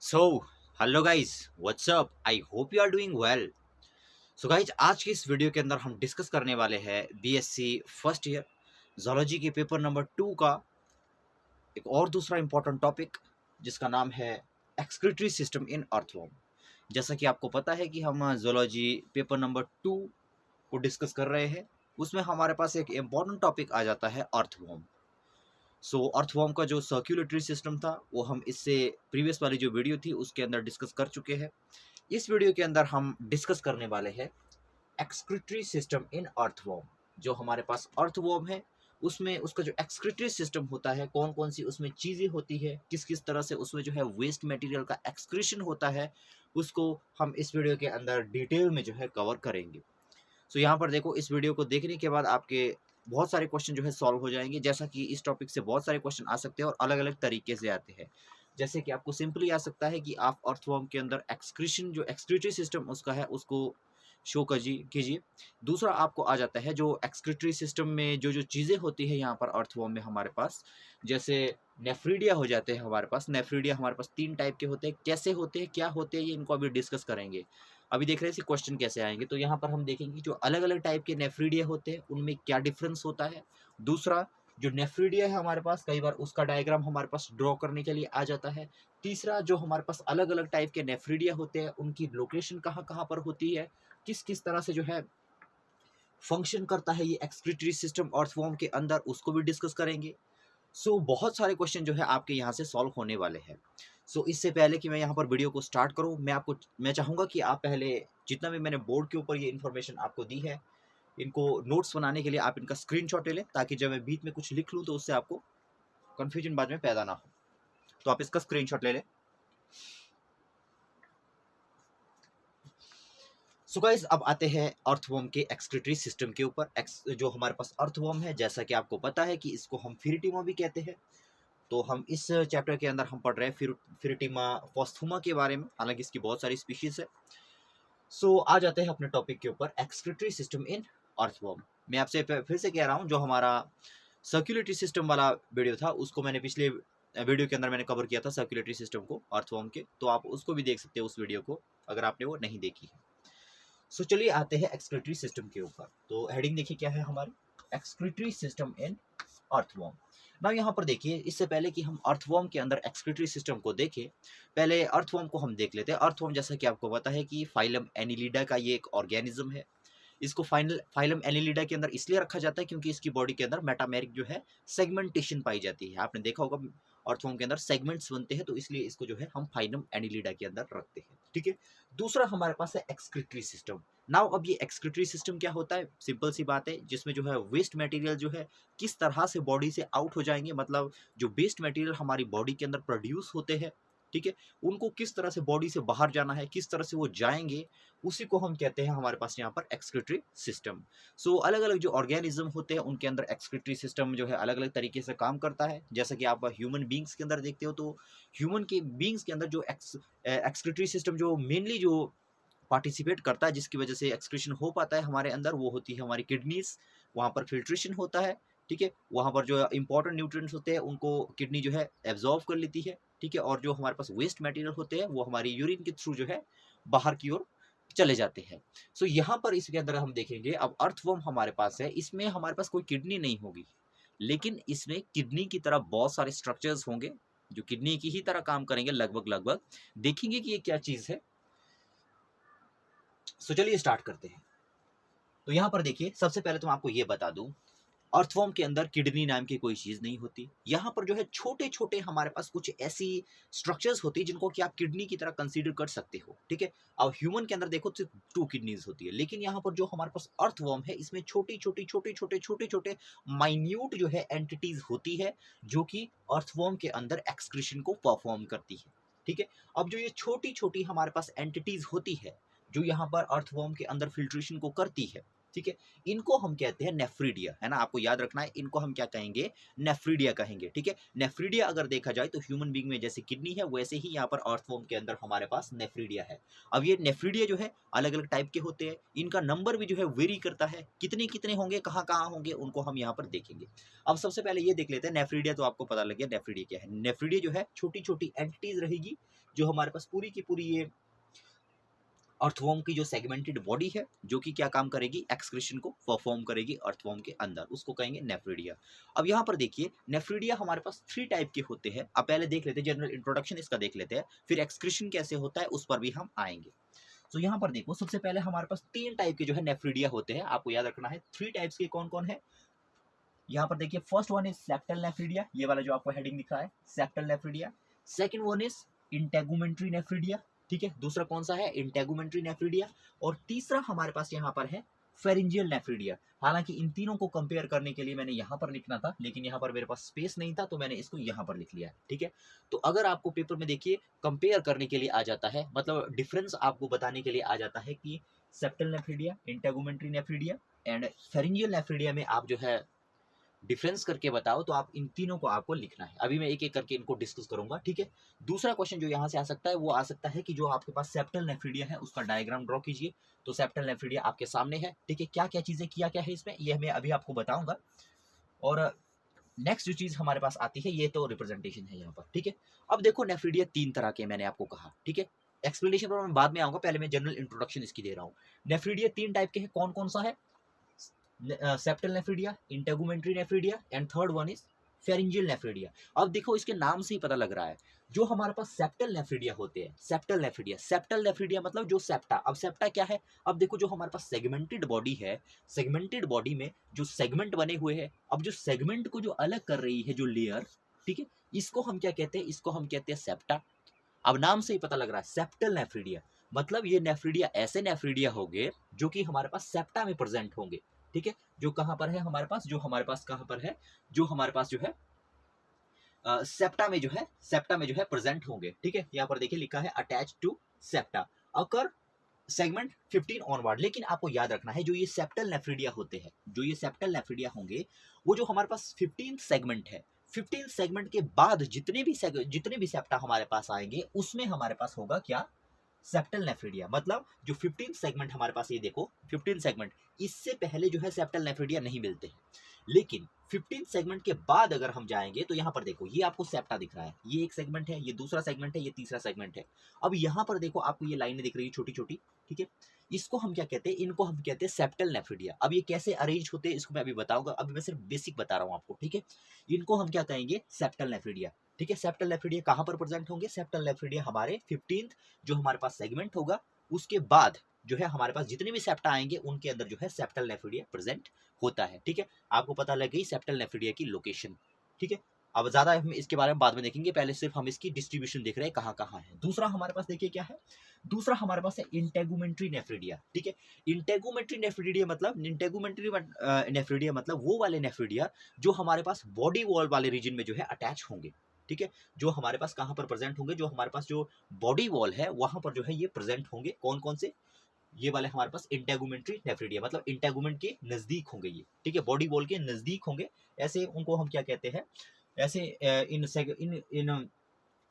So hello guys, what's up. I hope you are doing well. So guys, आज की इस video के अंदर हम डिस्कस करने वाले हैं बीएससी फर्स्ट ईयर जोलॉजी के पेपर नंबर 2 का एक और दूसरा इंपॉर्टेंट टॉपिक, जिसका नाम है एक्सक्रीटरी सिस्टम इन अर्थवर्म। जैसा कि आपको पता है कि हम जोलॉजी पेपर नंबर 2 को डिस्कस कर रहे हैं, उसमें हमारे पास एक इम्पॉर्टेंट टॉपिक आ जाता है अर्थवर्म। सो अर्थवर्म का जो सर्कुलेटरी सिस्टम था वो हम इससे प्रीवियस वाली जो वीडियो थी उसके अंदर डिस्कस कर चुके हैं। इस वीडियो के अंदर हम डिस्कस करने वाले हैं एक्सक्रीटरी सिस्टम इन अर्थवर्म। जो हमारे पास अर्थवर्म है उसमें उसका जो एक्सक्रीटरी सिस्टम होता है, कौन कौन सी उसमें चीज़ें होती है, किस किस तरह से उसमें जो है वेस्ट मटेरियल का एक्सक्रीशन होता है, उसको हम इस वीडियो के अंदर डिटेल में जो है कवर करेंगे। सो यहाँ पर देखो, इस वीडियो को देखने के बाद आपके बहुत सारे क्वेश्चन जो है सॉल्व हो जाएंगे। जैसा कि इस टॉपिक से बहुत सारे क्वेश्चन आ सकते हैं और अलग अलग तरीके से आते हैं। जैसे कि आपको सिंपली आ सकता है कि आप अर्थवर्म के अंदर एक्सक्रीशन जो एक्सक्रीटरी सिस्टम उसका है उसको शो कीजिए। दूसरा आपको आ जाता है जो एक्सक्रीटरी सिस्टम में जो जो चीज़ें होती है यहाँ पर अर्थवर्म में हमारे पास, जैसे नेफ्रीडिया हो जाते हैं हमारे पास। नेफ्रीडिया हमारे पास 3 टाइप के होते हैं। कैसे होते हैं, क्या होते हैं, ये इनको अभी डिस्कस करेंगे। अभी देख रहे हैं क्वेश्चन कैसे आएंगे, तो यहाँ पर हम देखेंगे जो अलग अलग टाइप के नेफ्रीडिया होते हैं उनमें क्या डिफरेंस होता है। दूसरा, जो नेफ्रीडिया है हमारे पास, कई बार उसका डायग्राम हमारे पास ड्रॉ करने के लिए आ जाता है। तीसरा, जो हमारे पास अलग अलग टाइप के नेफ्रीडिया होते हैं उनकी लोकेशन कहाँ कहाँ पर होती है, किस किस तरह से जो है फंक्शन करता है ये एक्सक्रीटरी सिस्टम अर्थवर्म के अंदर, उसको भी डिस्कस करेंगे। बहुत सारे क्वेश्चन जो है आपके यहाँ से सॉल्व होने वाले हैं। इससे पहले कि मैं यहाँ पर वीडियो को स्टार्ट करूँ, मैं चाहूँगा कि आप पहले जितना भी मैंने बोर्ड के ऊपर ये इन्फॉर्मेशन आपको दी है, इनको नोट्स बनाने के लिए आप इनका स्क्रीनशॉट ले लें, ताकि जब मैं बीच में कुछ लिख लूँ तो उससे आपको कन्फ्यूजन बाद में पैदा ना हो। तो आप इसका स्क्रीनशॉट ले लें। गाइस, अब आते हैं अर्थवर्म के एक्सक्रीटरी सिस्टम के ऊपर। जो हमारे पास अर्थवर्म है, जैसा कि आपको पता है कि इसको हम फिरिटिमा भी कहते हैं। तो हम इस चैप्टर के अंदर हम पढ़ रहे हैं फिरिटिमा पोस्थुमा के बारे में, हालांकि इसकी बहुत सारी स्पीशीज है। आ जाते हैं अपने टॉपिक के ऊपर, एक्सक्रीटरी सिस्टम इन अर्थवर्म। मैं आपसे फिर से कह रहा हूँ, जो हमारा सर्कुलेटरी सिस्टम वाला वीडियो था उसको मैंने पिछले वीडियो के अंदर मैंने कवर किया था, सर्कुलेटरी सिस्टम को अर्थवर्म के, तो आप उसको भी देख सकते हो उस वीडियो को, अगर आपने वो नहीं देखी है। चलिए आते हैं एक्सक्रीटरी सिस्टम के ऊपर। तो हेडिंग देखिए क्या है हमारी, एक्सक्रीटरी सिस्टम इन अर्थवर्म। ना यहाँ पर देखिए, इससे पहले कि हम अर्थवर्म के अंदर एक्सक्रीटरी सिस्टम को देखें, पहले अर्थवर्म को हम देख लेते हैं। अर्थवर्म, जैसा कि आपको पता है कि फाइलम एनिलिडा का ये एक ऑर्गेनिज्म है। इसको फाइलम एनिलिडा के अंदर इसलिए रखा जाता है क्योंकि इसकी बॉडी के अंदर मेटामेरिक जो है सेगमेंटेशन पाई जाती है। आपने देखा होगा अर्थवर्म के अंदर सेगमेंट्स बनते हैं, तो इसलिए इसको जो है हम फाइलम एनिलिडा के अंदर रखते हैं। ठीक है। दूसरा हमारे पास है एक्सक्रीटरी सिस्टम। नाउ अब ये एक्सक्रीटरी सिस्टम क्या होता है, सिंपल सी बात है, जिसमें जो है वेस्ट मटेरियल जो है किस तरह से बॉडी से आउट हो जाएंगे, मतलब जो वेस्ट मटेरियल हमारी बॉडी के अंदर प्रोड्यूस होते हैं, ठीक है, उनको किस तरह से बॉडी से बाहर जाना है, किस तरह से वो जाएंगे, उसी को हम कहते हैं हमारे पास यहाँ पर एक्सक्रीटरी सिस्टम। अलग अलग जो ऑर्गेनिज्म होते हैं उनके अंदर एक्सक्रीटरी सिस्टम जो है अलग अलग तरीके से काम करता है। जैसा कि आप ह्यूमन बींग्स के अंदर देखते हो, तो ह्यूमन के बींग्स के अंदर जो एक्सक्रीटरी सिस्टम जो मेनली जो पार्टिसिपेट करता है, जिसकी वजह से एक्सक्रीशन हो पाता है हमारे अंदर, वो होती है हमारी किडनीज। वहाँ पर फिल्ट्रेशन होता है, ठीक है, वहाँ पर जो इंपॉर्टेंट न्यूट्रिएंट्स होते हैं उनको किडनी जो है एब्जॉर्व कर लेती है, ठीक है, और जो हमारे पास वेस्ट मटेरियल होते हैं वो हमारी यूरिन के थ्रू जो है बाहर की ओर चले जाते हैं। यहाँ पर इसके अंदर हम देखेंगे, अब अर्थवर्म हमारे पास है, इसमें हमारे पास कोई किडनी नहीं होगी, लेकिन इसमें किडनी की तरह बहुत सारे स्ट्रक्चर्स होंगे जो किडनी की ही तरह काम करेंगे लगभग लगभग। देखेंगे कि ये क्या चीज़ है। चलिए स्टार्ट करते हैं। तो यहाँ पर देखिए, सबसे पहले तो मैं आपको ये बता दूं, अर्थवर्म के अंदर किडनी नाम की कोई चीज नहीं होती। यहाँ पर जो है छोटे छोटे हमारे पास कुछ ऐसी स्ट्रक्चर्स होती है जिनको कि आप किडनी की तरह कंसीडर कर सकते हो, ठीक है। अब ह्यूमन के अंदर देखो सिर्फ 2 किडनीज होती है, लेकिन यहाँ पर जो हमारे पास अर्थवर्म है इसमें छोटी छोटी छोटे छोटे छोटे छोटे माइन्यूट जो है एंटिटीज होती है, जो कि अर्थवर्म के अंदर एक्सक्रीशन को परफॉर्म करती है, ठीक है। अब जो ये छोटी छोटी हमारे पास एंटिटीज होती है जो यहाँ पर अर्थवर्म के अंदर फिल्ट्रेशन को करती है, ठीक है, इनको हम कहते हैं नेफ्रीडिया, है ना, आपको याद रखना है, इनको हम क्या कहेंगे, नेफ्रीडिया कहेंगे। ठीक है, नेफ्रीडिया अगर देखा जाए तो ह्यूमन बीइंग में जैसे किडनी है वैसे ही यहाँ पर अर्थवर्म के अंदर हमारे पास नेफ्रीडिया है। अब ये नेफ्रीडिया जो है अलग अलग टाइप के होते हैं, इनका नंबर भी जो है वेरी करता है, कितने कितने होंगे, कहाँ कहाँ होंगे, उनको हम यहाँ पर देखेंगे। अब सबसे पहले ये देख लेते हैं नेफ्रीडिया, तो आपको पता लग गया नेफ्रीडिया क्या है। नेफ्रीडिया जो है छोटी छोटी एंटिटीज रहेगी जो हमारे पास पूरी की पूरी ये अर्थवर्म की जो सेगमेंटेड बॉडी है, जो कि क्या काम करेगी, एक्सक्रीशन को परफॉर्म करेगी अर्थवर्म के अंदर, उसको कहेंगे नेफ्रीडिया। अब यहाँ पर देखिए नेफ्रीडिया हमारे पास 3 टाइप के होते हैं। अब पहले देख लेते हैं, जनरल इंट्रोडक्शन इसका देख लेते हैं, फिर एक्सक्रीशन कैसे होता है उस पर भी हम आएंगे। तो यहाँ पर देखो सबसे पहले हमारे पास 3 टाइप के जो है नेफ्रीडिया होते हैं, आपको याद रखना है 3 टाइप्स के कौन कौन है। यहाँ पर देखिए first one is septal nephridia, ये वाला जो आपको हेडिंग दिख रहा है septal nephridia. Second one is integumentary nephridia, ठीक है, दूसरा कौन सा है, इंटेगुमेंट्री नेफ्रीडिया। और तीसरा हमारे पास यहाँ पर है फेरिंजियल नेफ्रीडिया। हालांकि इन तीनों को कंपेयर करने के लिए मैंने यहाँ पर लिखना था, लेकिन यहाँ पर मेरे पास स्पेस नहीं था तो मैंने इसको यहाँ पर लिख लिया है। ठीक है, तो अगर आपको पेपर में देखिए कंपेयर करने के लिए आ जाता है, मतलब डिफरेंस आपको बताने के लिए आ जाता है कि septal nephridia, integumentary nephridia and pharyngeal nephridia में आप जो है डिफरेंस करके बताओ, तो आप इन तीनों को आपको लिखना है। अभी मैं एक एक करके इनको डिस्कस करूंगा। ठीक है, दूसरा क्वेश्चन जो यहाँ से आ सकता है वो आ सकता है कि जो आपके पास सेप्टल नेफ्रीडिया है उसका डायग्राम ड्रॉ कीजिए। तो सेप्टल नेफ्रीडिया आपके सामने है। ठीक है, क्या क्या चीजें किया क्या है इसमें, ये मैं अभी आपको बताऊंगा। और नेक्स्ट जो चीज हमारे पास आती है ये तो रिप्रेजेंटेशन है यहाँ पर। ठीक है, अब देखो नेफ्रीडिया 3 तरह के मैंने आपको कहा। ठीक है, एक्सप्लेनेशन पर मैं बाद में आऊंगा, पहले मैं जनरल इंट्रोडक्शन इसकी दे रहा हूँ। नेफ्रीडिया 3 टाइप के हैं, कौन कौन सा है, septal nephridia, integumentary nephridia and third one is pharyngeal nephridia. अब देखो इसके नाम से ही पता लग रहा है, जो हमारे पास सेप्टल नेफ्रीडिया होते हैं, सेप्टल नेफ्रीडिया मतलब जो सेप्टा। अब सेप्टा क्या है, अब देखो जो हमारे पास सेगमेंटेड बॉडी है, सेगमेंटेड बॉडी में जो सेगमेंट बने हुए हैं, अब जो सेगमेंट को जो अलग कर रही है जो लेयर, ठीक है, इसको हम क्या कहते हैं, इसको हम कहते हैं सेप्टा। अब नाम से ही पता लग रहा है सेप्टल नेफ्रीडिया, मतलब ये नेफ्रीडिया ऐसे नेफ्रीडिया होंगे जो कि हमारे पास सेप्टा में प्रेजेंट होंगे। ठीक है, जो कहां पर है हमारे पास, जो हमारे पास कहां पर है, जो हमारे पास जो है सेप्टा में जो है, सेप्टा में जो है प्रेजेंट होंगे। ठीक है, यहाँ पर देखिए लिखा है attach to septa occur segment 15 onward. लेकिन आपको याद रखना है जो ये सेप्टल नेफ्रीडिया होते हैं, जो ये सेप्टल नेफ्रीडिया होंगे, वो जो हमारे पास 15 सेगमेंट है, 15 सेगमेंट के बाद जितने भी सेप्टा हमारे पास आएंगे उसमें हमारे पास होगा क्या, सेप्टल नेफ्रीडिया। मतलब जो 15 सेगमेंट हमारे पास, ये देखो 15 सेगमेंट, इससे पहले जो है सेप्टल नेफ्रीडिया नहीं मिलते हैं। लेकिन 15 सेगमेंट के बाद अगर हम जाएंगे तो यहाँ पर देखो ये आपको सेप्टा दिख रहा है, ये एक सेगमेंट है, ये दूसरा सेगमेंट है, ये तीसरा सेगमेंट है। अब यहाँ पर देखो आपको ये लाइनें दिख रही है छोटी छोटी। ठीक है, इसको हम क्या कहते हैं, इनको हम कहते हैं सेप्टल नेफ्रीडिया। अब ये कैसे अरेंज होते हैं इसको मैं अभी बताऊंगा, अभी मैं सिर्फ बेसिक बता रहा हूँ आपको। ठीक है, इनको हम क्या कहेंगे, सेप्टल नेफ्रीडिया। ठीक है, सेप्टल नेफ्रीडिया कहाँ पर प्रेजेंट होंगे, सेप्टल नेफ्रीडिया हमारे 15 जो हमारे पास सेगमेंट होगा उसके बाद जो है हमारे पास जितने भी सेप्टा आएंगे उनके अंदर जो है सेप्टल नेफ्रीडिया प्रेजेंट होता है। ठीक है, आपको पता लग गई सेप्टल नेफ्रीडिया की लोकेशन। ठीक है, अब ज्यादा हम इसके बारे में बाद में देखेंगे, पहले सिर्फ हम इसकी डिस्ट्रीब्यूशन देख रहे हैं कहाँ कहाँ है। दूसरा हमारे पास देखिए क्या है, दूसरा हमारे पास है इंटेगुमेंट्री नेफ्रीडिया। ठीक है, इंटेगुमेंट्री नेफ्रीडिया मतलब वो वाले नेफ्रीडिया जो हमारे पास बॉडी वॉल वाले रीजन में जो है अटैच होंगे। ठीक है, जो हमारे पास कहाँ पर प्रेजेंट होंगे, जो हमारे पास जो बॉडी वॉल है वहां पर जो है ये प्रेजेंट होंगे। कौन कौन से, ये वाले हमारे पास इंटेगुमेंट्री नेफ्रीडिया, मतलब इंटेगुमेंट के नजदीक होंगे ये। ठीक है, बॉडी वॉल के नजदीक होंगे, ऐसे उनको हम क्या कहते हैं, ऐसे इन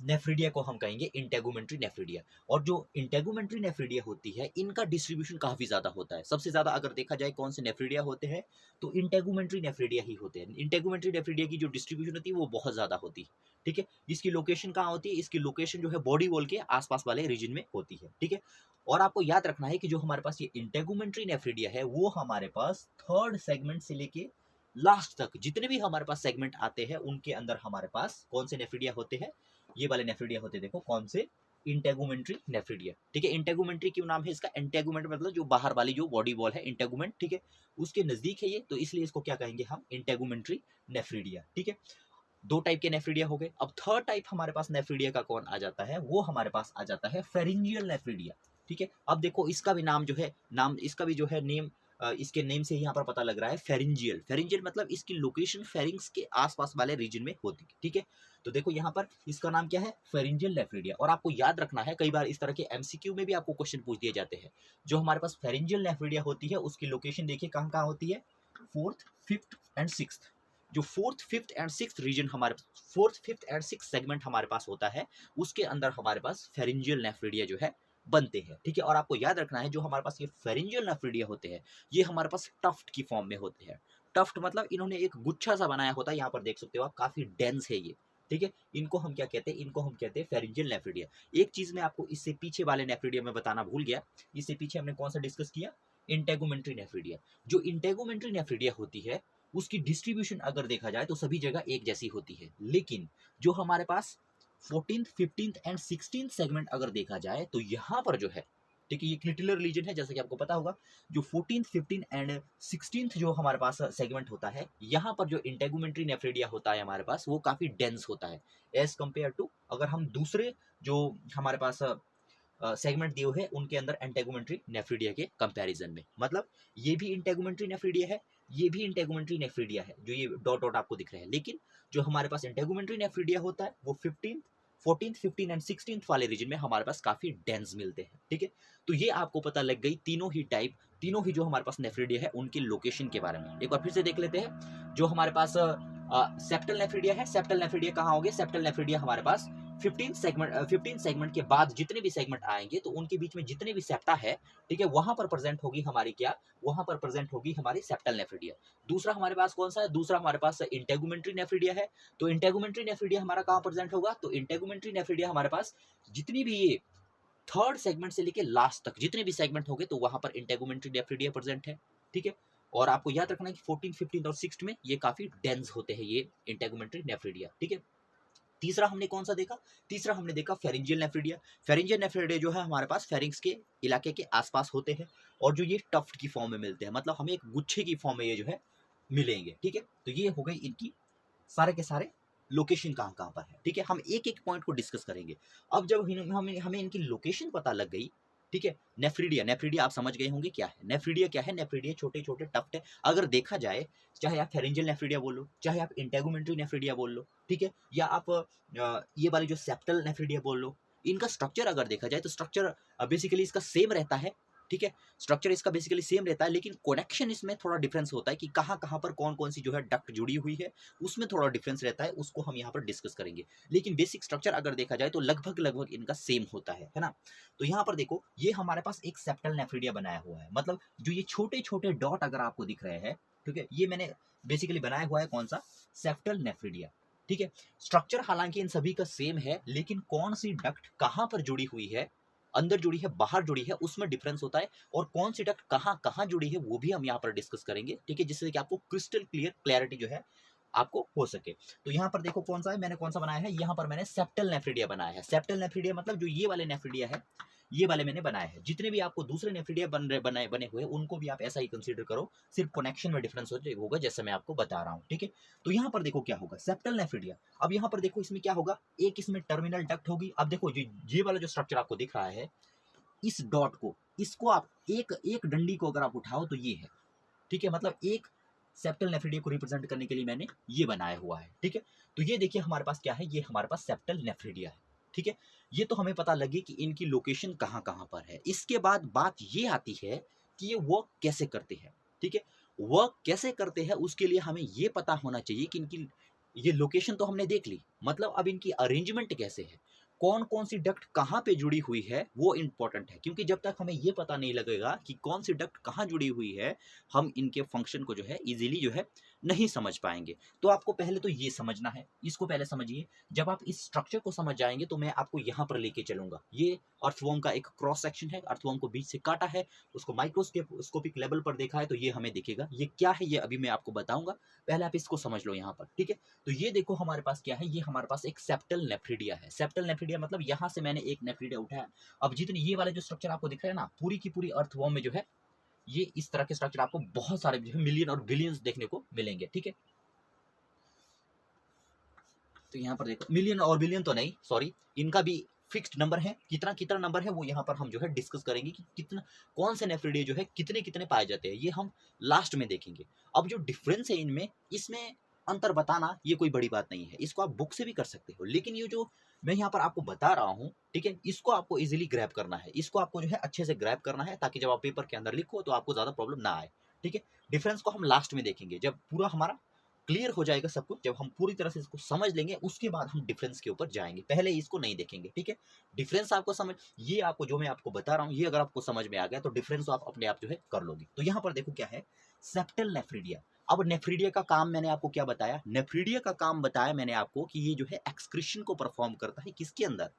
नेफ्रीडिया को हम कहेंगे इंटेगुमेंट्री नेफ्रीडिया। और जो इंटेगुमेंट्री नेफ्रीडिया होती है इनका डिस्ट्रीब्यूशन काफी ज्यादा होता है। सबसे ज्यादा अगर देखा जाए कौन से नेफ्रीडिया होते हैं तो इंटेगुमेंट्री नेफ्रीडिया ही होते हैं। इंटेगुमेंट्री नेफ्रीडिया की जो डिस्ट्रीब्यूशन होती है वो बहुत ज्यादा होती है। ठीक है, इसकी लोकेशन कहाँ होती है, इसकी लोकेशन जो है बॉडी वॉल के आसपास वाले रीजन में होती है। ठीक है, और आपको याद रखना है कि जो हमारे पास ये इंटेगुमेंट्री नेफ्रीडिया है वो हमारे पास 3rd सेगमेंट से लेके लास्ट तक जितने भी हमारे पास सेगमेंट आते हैं उनके अंदर हमारे पास कौन से नेफ्रीडिया होते हैं, ये वाले नेफ्रीडिया होते हैं। देखो कौन से, इंटेगुमेंट्री नेफ्रीडिया। ठीक है, इंटेगुमेंट्री क्यों नाम है इसका, इंटेगुमेंट मतलब जो बाहर वाली जो बॉडी वॉल है इंटेगुमेंट, ठीक है, उसके नजदीक है ये, तो इसलिए इसको क्या कहेंगे हम, इंटेगुमेंट्री नेफ्रीडिया। ठीक है, 2 टाइप के नेफ्रीडिया हो गए। अब 3rd टाइप हमारे पास नेफ्रीडिया का कौन आ जाता है, वो हमारे पास आ जाता है फेरिंजियल नेफ्रीडिया। ठीक है, अब देखो इसका भी नाम जो है, नाम इसका भी जो है नेम इसके नेम से यहाँ पर पता लग रहा है फेरिंजियल। फेरिंजियल मतलब इसकी लोकेशन फेरिंग्स के आसपास वाले रीजन में होती है, ठीक है। तो देखो यहाँ पर इसका नाम क्या है, फेरिंजियल नेफ्रिडिया। और आपको याद रखना है, कई बार इस तरह के एमसीक्यू में भी आपको क्वेश्चन पूछ दिए जाते हैं। जो हमारे पास फेरिंजियल नेफ्रिडिया होती है उसकी लोकेशन देखिए कहाँ कहाँ होती है, 4th, 5th एंड 6th। जो 4th, 5th and 6th reason हमारे 4th, 5th and 6th segment हमारे पास होता है, उसके अंदर हमारे पास फेरिंजियल नेफ्रिडिया जो है बनते हैं, ठीक है। और आपको याद रखना है जो हमारे पास ये फेरिंजियल नेफ्रिडिया होते हैं ये हमारे पास टफ्ट की फॉर्म में होते हैं। टफ्ट मतलब इन्होंने एक गुच्छा सा बनाया होता है, यहाँ पर देख सकते हो आप, काफी डेंस है ये, ठीक है। इनको हम क्या कहते हैं, इनको हम कहते हैं फेरिंजियल नेफ्रिडिया। एक चीज मैं आपको इससे पीछे वाले नेफ्रिडिया में बताना भूल गया, इससे पीछे हमने कौन सा डिस्कस किया, इंटेगुमेंट्री नेफ्रिडिया। जो इंटेगुमेंट्री नेफ्रिडिया होती है उसकी डिस्ट्रीब्यूशन अगर देखा जाए तो सभी जगह एक जैसी होती है, लेकिन जो हमारे पास 14th, 15th and 16th segment अगर देखा जाए तो यहाँ पर जो है, ठीक है, ये क्लिटिलर रीजन है जैसे कि आपको पता होगा। जो 14th, 15th एंड 16th जो हमारे पास सेगमेंट होता है, यहाँ पर जो इंटेगुमेंट्री नेफ्रिडिया होता है हमारे पास वो काफी डेंस होता है एज कंपेयर टू अगर हम दूसरे जो हमारे पास सेगमेंट दिए हुए हैं उनके अंदर इंटेगुमेंट्री नेफ्रिडिया के कंपैरिजन में। मतलब ये भी इंटेगुमेंट्री नेफ्रिडिया है, ये भी इंटेगुमेंट्री नेफ्रिडिया है, जो ये डॉट डॉट आपको दिख रहे हैं, लेकिन जो हमारे पास इंटेगुमेंट्री नेफ्रिडिया होता है वो 15th, 14th, 15th and 16th वाले रीजन में हमारे पास काफी डेंस मिलते हैं, ठीक है। तो ये आपको पता लग गई तीनों ही टाइप, तीनों ही जो हमारे पास नेफ्रिडिया है उनकी लोकेशन के बारे में। एक बार फिर से देख लेते हैं। जो हमारे पास सेप्टल नेफ्रिडिया है, सेप्टल नेफ्रिडिया कहाँ होंगे, सेप्टल नेफ्रिडिया हमारे पास 15 सेगमेंट के बाद जितने भी सेगमेंट आएंगे तो उनके बीच में जितने भी सेप्टा है, ठीक है, वहां पर प्रेजेंट होगी हमारी क्या, वहां पर प्रेजेंट होगी हमारी सेप्टल नेफ्रिडिया। दूसरा हमारे पास कौन सा है, दूसरा हमारे पास इंटेगुमेंट्री नेफ्रिडिया है। तो इंटेगुमेंट्री नेफ्रिडिया हमारा कहाँ प्रेजेंट होगा, तो इंटेगुमेंट्री नेफ्रिडिया हमारे पास जितनी भी ये 3rd सेगमेंट से लेके लास्ट तक जितने भी सेगमेंट होंगे तो वहां पर इंटेगुमेंट्री नेफ्रिडिया प्रेजेंट है, ठीक है। और आपको याद रखना है कि 14, 15 और 6 में ये काफी डेंस होते हैं ये इंटेगुमेंट्री नेफ्रिडिया, ठीक है। तीसरा हमने कौन सा देखा, तीसरा हमने देखा फेरिंजियल नेफ्रिडिया। फेरिंजियल नेफ्रिडिया जो है हमारे पास फेरिंग्स के इलाके के आसपास होते हैं और जो ये टफ्ट की फॉर्म में मिलते हैं, मतलब हमें एक गुच्छे की फॉर्म में ये जो है मिलेंगे, ठीक है। तो ये हो गई इनकी सारे के सारे लोकेशन कहाँ कहाँ पर है, ठीक है। हम एक एक पॉइंट को डिस्कस करेंगे। अब जब हमें इनकी लोकेशन पता लग गई, ठीक है। नेफ्रिडिया, नेफ्रिडिया आप समझ गए होंगे क्या है नेफ्रिडिया, क्या है नेफ्रिडिया, छोटे छोटे टफ्ट है। अगर देखा जाए चाहे आप फेरिंजियल नेफ्रिडिया बोल लो, चाहे आप इंटेगुमेंट्री नेफ्रिडिया बोल लो, ठीक है, या आप ये वाली जो सेप्टल नेफ्रिडिया बोल लो, इनका स्ट्रक्चर अगर देखा जाए तो स्ट्रक्चर बेसिकली इसका सेम रहता है, ठीक है। स्ट्रक्चर इसका बेसिकली सेम रहता है, लेकिन कनेक्शन इसमें थोड़ा डिफरेंस होता है कि कहाँ कहाँ पर कौन कौन सी जो है डक्ट जुड़ी हुई है, उसमें थोड़ा डिफरेंस रहता है, उसको हम यहाँ पर डिस्कस करेंगे। लेकिन बेसिक स्ट्रक्चर अगर देखा जाए तो लगभग लगभग इनका सेम होता है ना। तो यहाँ पर देखो ये हमारे पास एक सेप्टल नेफ्रिडिया बनाया हुआ है, मतलब जो ये छोटे छोटे डॉट अगर आपको दिख रहे हैं, ठीक है, ये मैंने बेसिकली बनाया हुआ है कौन सा, सेप्टल नेफ्रिडिया, ठीक है। स्ट्रक्चर हालांकि इन सभी का सेम है, लेकिन कौन सी डक्ट कहाँ पर जुड़ी हुई है, अंदर जुड़ी है बाहर जुड़ी है, उसमें डिफरेंस होता है। और कौन सी डक्ट कहाँ कहाँ जुड़ी है वो भी हम यहाँ पर डिस्कस करेंगे, ठीक है, जिससे कि आपको क्रिस्टल क्लियर क्लैरिटी जो है आपको हो सके। तो यहाँ पर देखो कौन सा है, मैंने कौन सा बनाया है, यहाँ पर मैंने सेप्टल नेफ्रिडिया बनाया है। सेप्टल नेफ्रिडिया मतलब जो ये वाले नेफ्रिडिया है, ये वाले मैंने बनाए हैं। जितने भी आपको दूसरे नेफ्रिडिया बने हुए उनको भी आप ऐसा ही कंसीडर करो, सिर्फ कनेक्शन में डिफरेंस होगा जैसे मैं आपको बता रहा हूँ, ठीक है। तो यहाँ पर देखो क्या होगा, सेप्टल नेफ्रिडिया। अब यहाँ पर देखो इसमें क्या होगा, एक इसमें टर्मिनल डक्ट होगी। अब देखो ये वाला जो स्ट्रक्चर आपको दिख रहा है, इस डॉट को, इसको आप एक एक डंडी को अगर आप उठाओ तो ये है, ठीक है। मतलब एक सेप्टल नेफ्रिडिया को रिप्रेजेंट करने के लिए मैंने ये बनाया हुआ है, ठीक है। तो ये देखिए हमारे पास क्या है, ये हमारे पास सेप्टल नेफ्रिडिया है, ठीक है। ये तो हमें पता लगी कि इनकी लोकेशन कहाँ कहाँ पर है। इसके बाद बात ये आती है कि ये वर्क कैसे करते हैं, ठीक है। वर्क कैसे करते हैं उसके लिए हमें ये पता होना चाहिए कि इनकी ये लोकेशन तो हमने देख ली, मतलब अब इनकी अरेंजमेंट कैसे है, कौन कौन सी डक्ट कहाँ पे जुड़ी हुई है वो इंपॉर्टेंट है। क्योंकि जब तक हमें ये पता नहीं लगेगा कि कौन सी डक्ट कहाँ जुड़ी हुई है, हम इनके फंक्शन को जो है इजीली जो है नहीं समझ पाएंगे। तो आपको पहले तो ये समझना है, इसको पहले समझिए। जब आप इस स्ट्रक्चर को समझ जाएंगे तो मैं आपको यहाँ पर लेके चलूंगा। ये अर्थवर्म का एक क्रॉस सेक्शन है, अर्थवर्म को बीच से काटा है, उसको माइक्रोस्कोपिक लेवल पर देखा है, तो ये हमें दिखेगा। ये क्या है ये अभी मैं आपको बताऊंगा, पहले आप इसको समझ लो यहाँ पर, ठीक है। तो ये देखो हमारे पास क्या है, ये हमारे पास एक सेप्टल नेफ्रिडिया है। सेप्टल नेफ्रिडिया मतलब यहाँ से मैंने एक नेफ्रिडिया उठाया। अब जितने ये वाले जो स्ट्रक्चर आपको दिख रहे हैं ना, पूरी की पूरी अर्थवर्म में जो है ये इस तरह के स्ट्रक्चर आपको बहुत सारे जो है मिलियन और बिलियंस देखने को मिलेंगे, ठीक है। तो यहाँ पर देखो मिलियन और बिलियन तो नहीं, सॉरी, इनका भी फिक्स्ड नंबर है, कितना कितना नंबर है वो यहाँ पर हम जो है डिस्कस करेंगे कि कितना कौन से नेफ्रिडिया जो है कितने कितने पाए जाते हैं, ये हम लास्ट में देखेंगे। अब जो डिफरेंस है इनमें, इसमें अंतर बताना ये कोई बड़ी बात नहीं है, इसको आप बुक से भी कर सकते हो, लेकिन ये जो मैं यहाँ पर आपको बता रहा हूँ, ठीक है, इसको आपको इजीली ग्रैब करना है, इसको आपको जो है अच्छे से ग्रैब करना है, ताकि जब आप पेपर के अंदर लिखो तो आपको ज्यादा प्रॉब्लम ना आए। ठीक है, डिफरेंस को हम लास्ट में देखेंगे, जब पूरा हमारा क्लियर हो जाएगा सब कुछ, जब हम पूरी तरह से इसको समझ लेंगे उसके बाद हम डिफरेंस के ऊपर जाएंगे, पहले इसको नहीं देखेंगे। ठीक है, डिफरेंस आपको समझ, ये आपको जो मैं आपको बता रहा हूँ ये अगर आपको समझ में आ गया तो डिफरेंस आप अपने आप जो है कर लोगे। तो यहाँ पर देखो क्या है, सेप्टल नेफ्रिडिया। अब नेफ्रिडिया का काम मैंने आपको क्या बताया, नेफ्रिडिया का काम बताया मैंने आपको कि ये जो है एक्सक्रीशन को परफॉर्म करता है, किसके अंदर,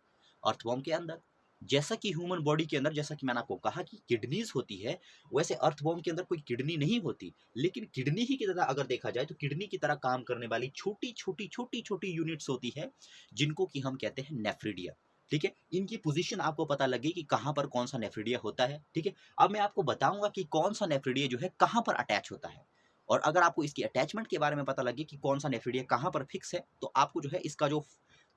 अर्थवर्म के अंदर। जैसा कि ह्यूमन बॉडी के अंदर, जैसा कि मैंने आपको कहा कि किडनीज होती है, वैसे अर्थवर्म के अंदर कोई किडनी नहीं होती, लेकिन किडनी ही की तरह अगर देखा जाए तो किडनी की तरह काम करने वाली छोटी छोटी छोटी छोटी यूनिट्स होती है, जिनको कि हम कहते हैं नेफ्रिडिया। ठीक है, इनकी पोजीशन आपको पता लगे कि कहां पर कौन सा नेफ्रिडिया होता है। ठीक है, अब मैं आपको बताऊंगा कि कौन सा नेफ्रिडिया जो है कहां पर अटैच होता है, और अगर आपको इसकी अटैचमेंट के बारे में पता लगे कि कौन सा नेफ्रिडिया कहां पर फिक्स है, तो आपको जो है इसका जो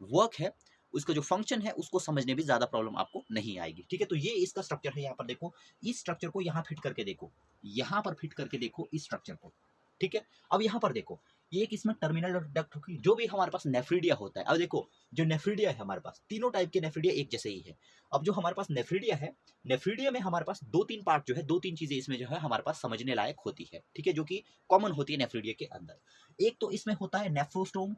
वर्क है, उसका जो फंक्शन है, उसको समझने में ज्यादा प्रॉब्लम आपको नहीं आएगी। ठीक है, तो ये इसका स्ट्रक्चर है, यहाँ पर देखो, इस स्ट्रक्चर को यहाँ फिट करके देखो, यहाँ पर फिट करके देखो इस स्ट्रक्चर को। ठीक है, अब यहाँ पर देखो, ये एक इसमें टर्मिनल डक्ट होगी, जो भी हमारे पास नेफ्रिडिया होता है। अब देखो, जो नेफ्रिडिया है हमारे पास, तीनों टाइप के नेफ्रिडिया एक जैसे ही है। अब जो हमारे पास नेफ्रिडिया है, नेफ्रिडिया में हमारे पास दो तीन पार्ट जो है, दो तीन चीजें इसमें जो है हमारे पास समझने लायक होती है। ठीक है, जो कि कॉमन होती है नेफ्रिडिया के अंदर। एक तो इसमें होता है नेफ्रोस्टोम,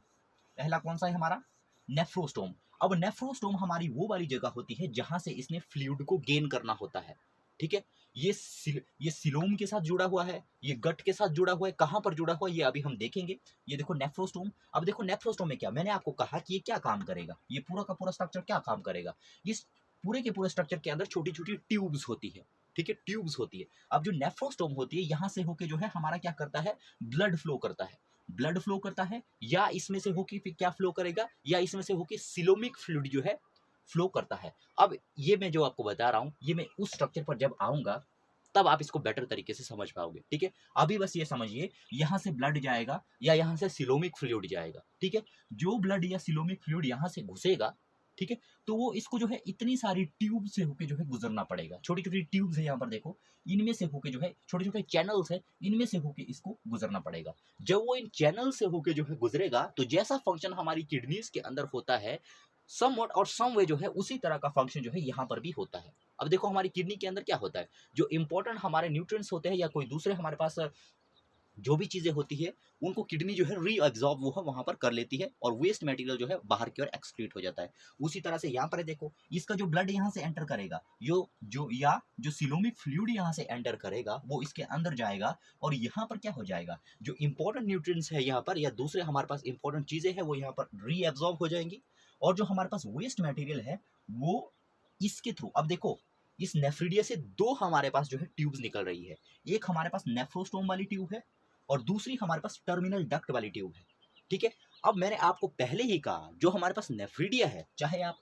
पहला कौन सा है हमारा, नेफ्रोस्टोम। अब नेफ्रोस्टोम हमारी वो वाली जगह होती है जहां से इसने फ्लूइड को गेन करना होता है। ठीक है, ये सिलोम के साथ जुड़ा हुआ है, ये गट के साथ जुड़ा हुआ है, कहां पर जुड़ा हुआ है ये अभी हम देखेंगे। ये देखो नेफ्रोस्टोम। अब देखो नेफ्रोस्टोम में क्या, मैंने आपको कहा कि ये क्या काम करेगा, ये पूरा का पूरा स्ट्रक्चर क्या काम करेगा। इस पूरे के पूरे स्ट्रक्चर के अंदर छोटी छोटी ट्यूब्स होती है। ठीक है, ट्यूब्स होती है। अब जो नेफ्रोस्टोम होती है, यहां से होके जो है हमारा क्या करता है, ब्लड फ्लो करता है, ब्लड फ्लो करता है, या इसमें से होके फिर क्या फ्लो करेगा, या इसमें से होके सिलोमिक फ्लूइड जो है फ्लो करता है। अब ये मैं जो आपको बता रहा हूं, ये मैं उस स्ट्रक्चर पर जब आऊंगा तब आप इसको बेटर तरीके से समझ पाओगे। ठीक है, अभी बस ये समझिए, यहां से ब्लड जाएगा या यहां से सिलोमिक फ्लूइड जाएगा। ठीक है, जो ब्लड या सिलोमिक फ्लूइड यहां से घुसेगा, ठीक है, तो वो इसको जो है इतनी सारी ट्यूब से होके जो है गुजरना पड़ेगा। छोटी छोटी ट्यूब्स है यहाँ पर देखो, इनमें से होके जो है, छोटे छोटे चैनल्स है, इनमें से होके इसको गुजरना पड़ेगा। जब वो इन चैनल से होके जो है गुजरेगा, तो जैसा फंक्शन हमारी किडनीज के अंदर होता है, समवट और सम वे जो है उसी तरह का फंक्शन जो है यहाँ पर भी होता है। अब देखो हमारी किडनी के अंदर क्या होता है, जो इंपॉर्टेंट हमारे न्यूट्रिएंट्स होते हैं या कोई दूसरे हमारे पास जो भी चीजें होती है, उनको किडनी जो है रीअब्सॉर्ब वो है वहां पर कर लेती है, और वेस्ट मटेरियल जो है बाहर की ओर एक्सक्रीट हो जाता है। उसी तरह से यहाँ पर देखो, इसका जो ब्लड यहाँ से एंटर करेगा, जो सिलोमिक फ्लूइड यहाँ से एंटर करेगा, वो इसके अंदर जाएगा, और यहाँ पर क्या हो जाएगा, जो इंपॉर्टेंट न्यूट्रिएंट्स है यहाँ पर या दूसरे हमारे पास इंपॉर्टेंट चीजें हैं, वो यहाँ पर रीअब्सॉर्ब हो जाएंगी, और जो हमारे पास वेस्ट मटेरियल है वो इसके थ्रू, अब देखो, इस नेफ्रिडिया से दो हमारे पास जो है ट्यूब्स निकल रही है, एक हमारे पास नेफ्रोस्टोम वाली ट्यूब है, और दूसरी हमारे पास टर्मिनल डक्ट वाली ट्यूब है। ठीक है, अब मैंने आपको पहले ही कहा, जो हमारे पास नेफ्रिडिया है, चाहे आप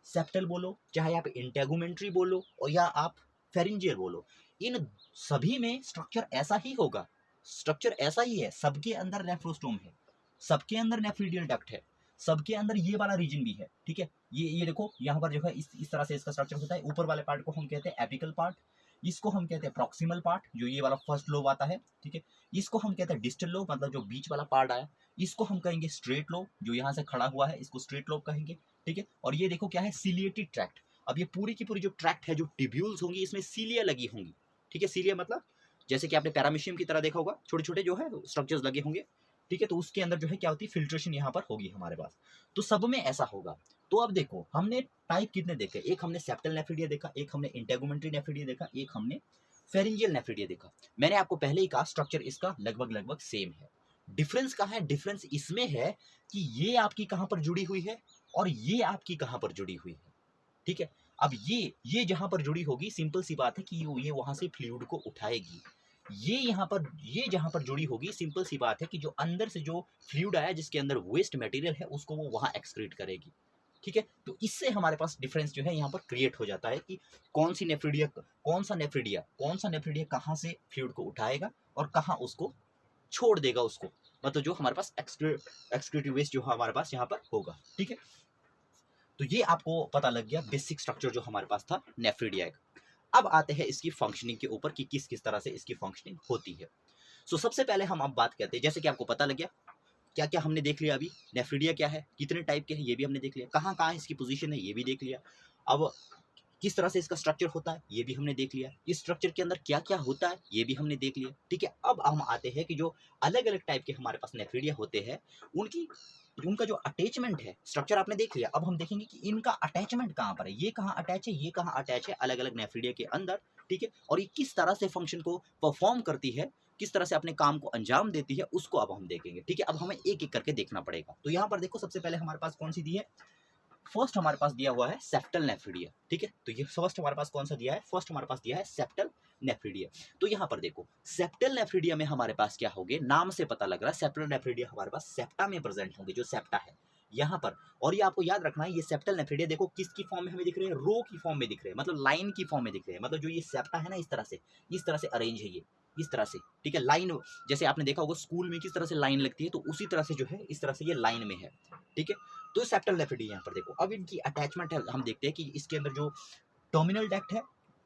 सेप्टल बोलो, चाहे आप इंटेगुमेंट्री बोलो, और या आप फेरिंजियल बोलो, इन सभी में स्ट्रक्चर ऐसा ही होगा, स्ट्रक्चर ऐसा ही है, सबके अंदर नेफ्रोस्टोम है, सबके अंदर नेफ्रिडियल डक्ट है, सबके अंदर ये वाला रीजन भी है। ठीक है, ये देखो यहाँ पर जो है इस तरह से इसका स्ट्रक्चर होता है। ऊपर वाले पार्ट को हम कहते हैं एपिकल पार्ट, इसको हम कहते हैं प्रॉक्सिमल पार्ट, जो ये वाला फर्स्ट लोब आता है। ठीक है, इसको हम कहते हैं डिस्टल लोब, मतलब जो बीच वाला पार्ट आया, इसको हम कहेंगे स्ट्रेट लोब, जो यहाँ से खड़ा हुआ है इसको स्ट्रेट लोब कहेंगे। ठीक है, और ये देखो क्या है, सीलिएटेड ट्रैक्ट। अब ये पूरी की पूरी जो ट्रैक्ट है, जो टिब्यूल्स होंगी, इसमें सीलिया लगी होंगी। ठीक है, सीलिया मतलब जैसे कि आपने पैरामीशियम की तरह देखा होगा, छोटे छोटे जो है स्ट्रक्चर्स लगे होंगे। ठीक है, तो उसके अंदर जो है क्या होती है, फिल्ट्रेशन यहाँ पर होगी हमारे पास, तो सब में ऐसा होगा। तो अब देखो, हमने टाइप कितने देखे, एक हमने सेप्टल नेफ्रिडिया देखा, एक हमने इंटेगुमेंट्री नेफ्रिडिया देखा, एक हमने फेरिंजियल नेफ्रिडिया देखा। मैंने आपको पहले ही कहा स्ट्रक्चर इसका लगभग लगभग सेम है। डिफरेंस कहाँ है, डिफरेंस इसमें है कि ये आपकी कहां पर जुड़ी हुई है और ये आपकी कहां पर जुड़ी हुई है। ठीक है, अब ये जहां पर जुड़ी होगी, सिंपल सी बात है कि ये वहां से फ्लूइड को उठाएगी। ये जहां पर जुड़ी होगी, सिंपल सी बात है कि जो अंदर से जो फ्लूइड आया, जिसके अंदर वेस्ट मटेरियल है, उसको वो वहां एक्सक्रीट करेगी। ठीक है, तो इससे हमारे पास डिफरेंस जो है यहाँ पर क्रिएट हो जाता है कि कौन सा नेफ्रिडिया कहाँ से फ्लूइड को उठाएगा और कहाँ उसको छोड़ देगा, उसको मतलब जो हमारे पास एक्सक्रीटिव वेस्ट जो हमारे पास यहाँ पर होगा। ठीक है, तो ये आपको पता लग गया बेसिक स्ट्रक्चर जो हमारे पास था नेफ्रिडिया का। अब आते हैं इसकी फंक्शनिंग के ऊपर कि किस किस तरह से इसकी फंक्शनिंग होती है। सो सबसे पहले हम अब बात करते हैं, जैसे कि आपको पता लग गया क्या क्या हमने देख लिया, अभी नेफ्रिडिया क्या है, कितने टाइप के हैं ये भी हमने देख लिया, कहाँ कहाँ इसकी पोजीशन है ये भी देख लिया, अब किस तरह से इसका स्ट्रक्चर होता है ये भी हमने देख लिया, इस स्ट्रक्चर के अंदर क्या क्या होता है ये भी हमने देख लिया। ठीक है, अब हम आते हैं कि जो अलग अलग टाइप के हमारे पास नेफ्रिडिया होते हैं उनका जो अटैचमेंट है, स्ट्रक्चर आपने देख लिया, अब हम देखेंगे कि इनका अटैचमेंट कहाँ पर है, ये कहाँ अटैच है, ये कहाँ अटैच है अलग अलग नेफ्रिडिया के अंदर। ठीक है, और ये किस तरह से फंक्शन को परफॉर्म करती है, किस तरह से अपने काम को अंजाम देती है, उसको अब हम देखेंगे। ठीक है, अब हमें एक एक करके देखना पड़ेगा। तो यहाँ पर देखो सबसे पहले हमारे पास कौन सी दी है, फर्स्ट हमारे पास दिया हुआ है सेप्टल नेफ्रिडिया। ठीक है, तो ये फर्स्ट हमारे पास कौन सा दिया है, फर्स्ट हमारे पास दिया है सेप्टल नेफ्रिडिया। तो यहाँ पर देखो सेप्टल नेफ्रिडिया में हमारे पास क्या होंगे, नाम से पता लग रहा है सेप्टल नेफ्रिडिया हमारे पास सेप्टा में प्रेजेंट होंगे, जो सेप्टा है यहाँ पर। और ये आपको याद रखना है, ये सेप्टल नेफ्रिडिया देखो किसकी फॉर्म में हमें दिख रहे हैं, रो की फॉर्म में दिख रहे हैं, मतलब लाइन की फॉर्म में दिख रहे हैं, मतलब जो ये सेप्टा है ना इस तरह से अरेंज है ये इस तरह से। ठीक है, लाइन जैसे आपने देखा होगा स्कूल में किस तरह से लाइन लगती है, तो उसी तरह से जो है इस तरह से ये लाइन में है। ठीक है, तो सेप्टल नेफ्रिडिया यहाँ पर देखो, अब इनकी अटैचमेंट है, हम देखते हैं कि इसके अंदर जो टर्मिनल डक्ट है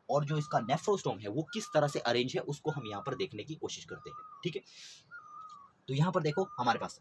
और जो इसका नेफ्रोस्टोम है वो किस तरह से अरेंज है, उसको हम यहाँ पर देखने की कोशिश करते हैं। ठीक है, तो यहाँ पर देखो हमारे पास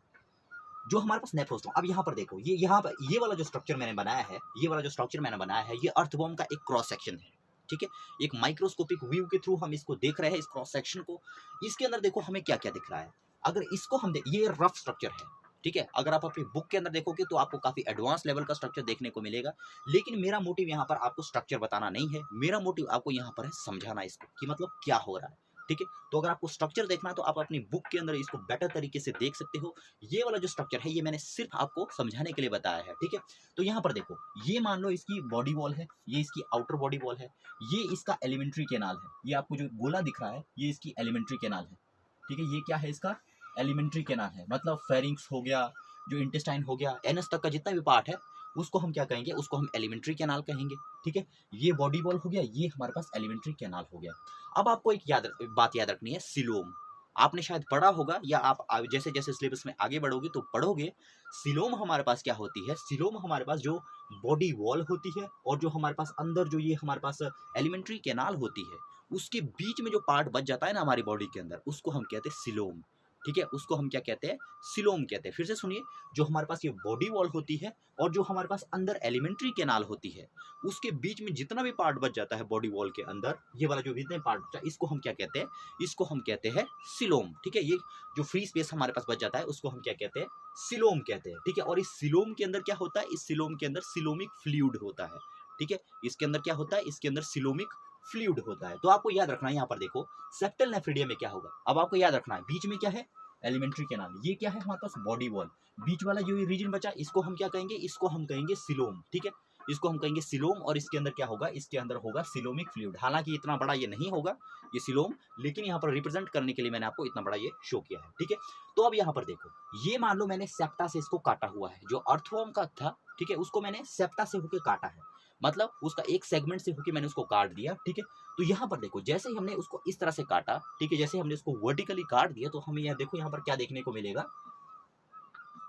जो हमारे पास नेफ्रोस्टोम, अब यहाँ पर देखो ये यहाँ पर ये वाला जो स्ट्रक्चर मैंने बनाया है, ये वाला जो स्ट्रक्चर मैंने बनाया है, ये अर्थवॉर्म का एक क्रॉस सेक्शन है। ठीक है, एक माइक्रोस्कोपिक व्यू के थ्रू हम इसको देख रहे हैं, इस क्रॉस सेक्शन को। इसके अंदर देखो हमें क्या क्या दिख रहा है, अगर इसको हम ये रफ स्ट्रक्चर है। ठीक है, अगर आप अपनी बुक के अंदर देखोगे तो आपको काफी एडवांस लेवल का स्ट्रक्चर देखने को मिलेगा, लेकिन मेरा मोटिव यहाँ पर आपको स्ट्रक्चर बताना नहीं है, मेरा मोटिव आपको यहाँ पर है समझाना इसको कि मतलब क्या हो रहा है। ठीक है, तो अगर आपको स्ट्रक्चर देखना है तो आप अपनी बुक के अंदर इसको बेटर तरीके से देख सकते हो। ये वाला जो स्ट्रक्चर है ये मैंने सिर्फ आपको समझाने के लिए बताया है। ठीक है, तो यहाँ पर देखो ये मान लो इसकी बॉडी वॉल है, ये इसकी आउटर बॉडी वॉल है, ये इसका एलिमेंट्री कैनाल है, ये आपको जो गोला दिख रहा है ये इसकी एलिमेंट्री कैनाल है। ठीक है, ये क्या है इसका एलिमेंट्री कैनाल है, मतलब फेरिंग्स हो गया, जो इंटेस्टाइन हो गया, एनस तक का जितना भी पार्ट है उसको हम क्या कहेंगे, उसको हम एलिमेंट्री कैनाल कहेंगे। ठीक है, ये बॉडी वॉल हो गया, ये हमारे पास एलिमेंट्री कैनाल हो गया। अब आपको एक बात याद रखनी है, सिलोम आपने शायद पढ़ा होगा, या आप जैसे जैसे सिलेबस में आगे बढ़ोगे तो पढ़ोगे। सिलोम हमारे पास क्या होती है, सिलोम हमारे पास जो बॉडी वॉल होती है और जो हमारे पास अंदर जो ये हमारे पास एलिमेंट्री कैनाल होती है, उसके बीच में जो पार्ट बच जाता है ना हमारी बॉडी के अंदर, उसको हम कहते हैं सिलोम। ठीक है, उसको हम क्या कहते हैं, सिलोम कहते हैं। फिर से सुनिए, जो हमारे पास ये बॉडी वॉल होती है और जो हमारे पास अंदर एलिमेंट्री कैनाल होती है, उसके बीच में जितना भी पार्ट बच जाता है बॉडी वॉल के अंदर, ये वाला जो जितने पार्ट बचा इसको हम क्या कहते हैं, इसको हम कहते हैं सिलोम। ठीक है, ये जो फ्री स्पेस हमारे पास बच जाता है उसको हम क्या कहते हैं, सिलोम कहते हैं। ठीक है, और इस सिलोम के अंदर क्या होता है, इस सिलोम के अंदर सिलोमिक फ्लूइड होता है। ठीक है, इसके अंदर क्या होता है, इसके अंदर सिलोमिक फ्लूइड होता है। तो आपको याद रखना है, यहाँ पर देखो सेप्टल नेफ्रिडिया में क्या होगा, अब आपको याद रखना है बीच में क्या है, एलिमेंट्री कैनाल, ये क्या है हमारे पास बॉडी वॉल, बीच वाला जो रीजन बचा इसको हम क्या कहेंगे, इसको हम कहेंगे सिलोम। ठीक है, इसको हम कहेंगे सिलोम, और इसके अंदर क्या होगा, इसके अंदर होगा सिलोमिक फ्लूइड। हालांकि इतना बड़ा ये नहीं होगा ये सिलोम, लेकिन यहाँ पर रिप्रेजेंट करने के लिए मैंने आपको इतना बड़ा ये शो किया है। ठीक है, तो अब यहाँ पर देखो ये मान लो मैंने सेप्टा से इसको काटा हुआ है, जो अर्थवॉर्म का था ठीक है उसको मैंने सेप्टा से होकर काटा है, मतलब उसका एक सेगमेंट से होकर मैंने उसको काट दिया। ठीक है, तो यहाँ पर देखो जैसे ही हमने उसको इस तरह से काटा, ठीक है, जैसे हमने उसको वर्टिकली काट दिया, तो हमें यहाँ देखो यहाँ पर क्या देखने को मिलेगा,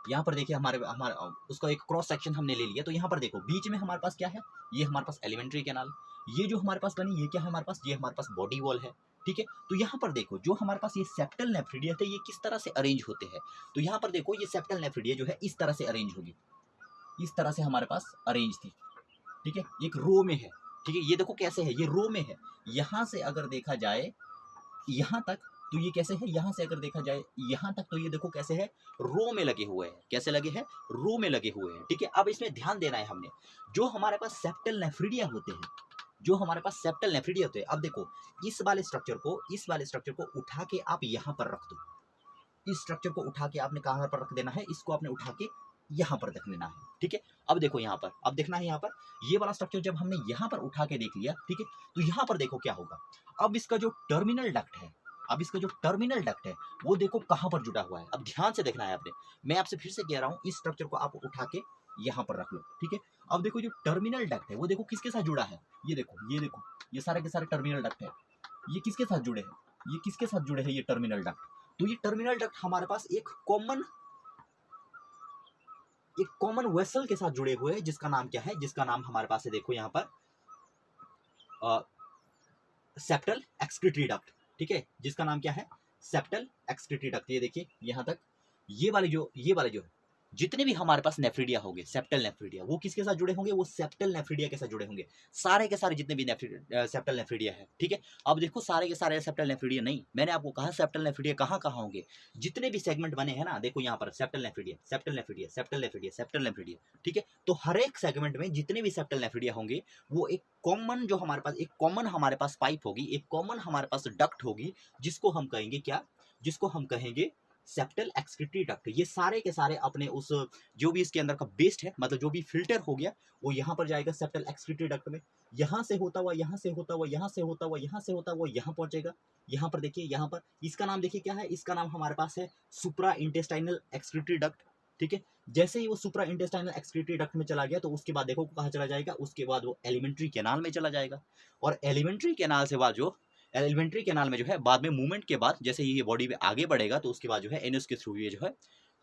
यहाँ पर देखिए हमारे हमारा उसका एक क्रॉस सेक्शन हमने ले लिया। तो यहाँ पर देखो बीच में हमारे पास क्या है, ये हमारे पास एलिमेंट्री कैनाल, ये जो हमारे पास बनी ये क्या है हमारे पास, ये हमारे पास बॉडी वॉल है। ठीक है, तो यहाँ पर देखो जो हमारे पास ये सेप्टल नेफ्रिडिया थे ये किस तरह से अरेंज होते हैं, तो यहाँ पर देखो ये सेप्टल नेफ्रिडिया जो है इस तरह से अरेंज होगी, इस तरह से हमारे पास अरेंज थी। ठीक है, एक रो में है। ठीक है, ये देखो कैसे है, ये रो में है, यहाँ से अगर देखा जाए यहाँ तक तो ये कैसे है, यहाँ से अगर देखा जाए यहाँ तक तो ये देखो कैसे है, रो में लगे हुए हैं, कैसे लगे हैं, रो में लगे हुए हैं। ठीक है, अब इसमें ध्यान देना है हमने, जो हमारे पास सेप्टल नेफ्रिडिया होते हैं, जो हमारे पास सेप्टल नेफ्रिडिया होते हैं, अब देखो इस वाले स्ट्रक्चर को उठा के आप यहाँ पर रख दो, इस स्ट्रक्चर को उठा के आपने कहाँ पर रख देना है, इसको आपने उठा के यहाँ पर रख लेना है। ठीक है, अब देखो यहाँ पर, अब देखना है यहाँ पर ये वाला स्ट्रक्चर जब हमने यहाँ पर उठा के देख लिया, ठीक है, तो यहाँ पर देखो क्या होगा, अब इसका जो टर्मिनल डक्ट है, अब इसका जो टर्मिनल डक्ट है वो देखो कहाँ पर जुड़ा हुआ है। अब ध्यान से देखना है आपने, मैं आपसे फिर से कह रहा हूँ इस स्ट्रक्चर को आप उठा के यहाँ पर रख लो। ठीक है, अब देखो जो टर्मिनल डक्ट है वो देखो किसके साथ जुड़ा है, ये देखो ये सारे के सारे टर्मिनल डक्ट है, ये किसके साथ जुड़े हैं, ये किसके साथ जुड़े हैं, ये टर्मिनल डक्ट। तो ये टर्मिनल डक्ट हमारे पास एक कॉमन एक कॉमन वेसल के साथ जुड़े हुए हैं, जिसका नाम क्या है, जिसका नाम हमारे पास है, देखो यहाँ पर सेप्टल एक्सक्रीटरी डक्ट। ठीक है, जिसका नाम क्या है, सेप्टल एक्सक्रीटरी डक्ट। ये देखिए यहाँ तक ये वाले जो जितने भी हमारे पास नेफ्रीडिया होंगे, सेप्टल नेफ्रीडिया, वो किसके साथ जुड़े होंगे, वो सेप्टल नेफ्रीडिया के साथ जुड़े होंगे, सारे के सारे जितने भी सेप्टल नेफ्रीडिया है। ठीक है, अब देखो सारे के सारे सेप्टल नेफ्रीडिया नहीं, मैंने आपको कहा सेप्टल नेफ्रीडिया कहाँ कहाँ होंगे, जितने भी सेगमेंट बने हैं ना, देखो यहाँ पर septal nephridia, septal nephridia, septal nephridia, septal nephridia. ठीक है, तो हर एक सेगमेंट में जितने भी सेप्टल नेफ्रीडिया होंगे, वो एक कॉमन जो हमारे पास, एक कॉमन हमारे पास पाइप होगी, एक कॉमन हमारे पास डक्ट होगी, जिसको हम कहेंगे क्या, जिसको हम कहेंगे सेप्टल एक्सक्रीटरी डक्ट। ये सारे के सारे अपने उस जो भी इसके अंदर का बेस्ट है, मतलब जो भी फिल्टर हो गया, वो यहाँ पर जाएगा सेप्टल एक्सक्रीटरी डक्ट में, यहाँ से होता हुआ, यहाँ से होता हुआ, यहाँ से होता हुआ, यहाँ से होता हुआ, यहाँ पहुंचेगा। यहाँ पर देखिए, यहाँ पर इसका नाम देखिए क्या है, इसका नाम हमारे पास है सुप्रा इंटेस्टाइनल एक्सक्रीटरी डक्ट। ठीक है, जैसे ही वो सुप्रा इंटेस्टाइनल एक्सक्रीटरी डक्ट में चला गया, तो उसके बाद देखो कहाँ चला जाएगा, उसके बाद वो एलिमेंट्री कैनाल में चला जाएगा, और एलिमेंट्री कैनाल से बाद जो एलिमेंट्री कैनाल में जो है बाद में मूवमेंट के बाद, जैसे ये बॉडी में आगे बढ़ेगा, तो उसके बाद जो है एनस के थ्रू ये जो है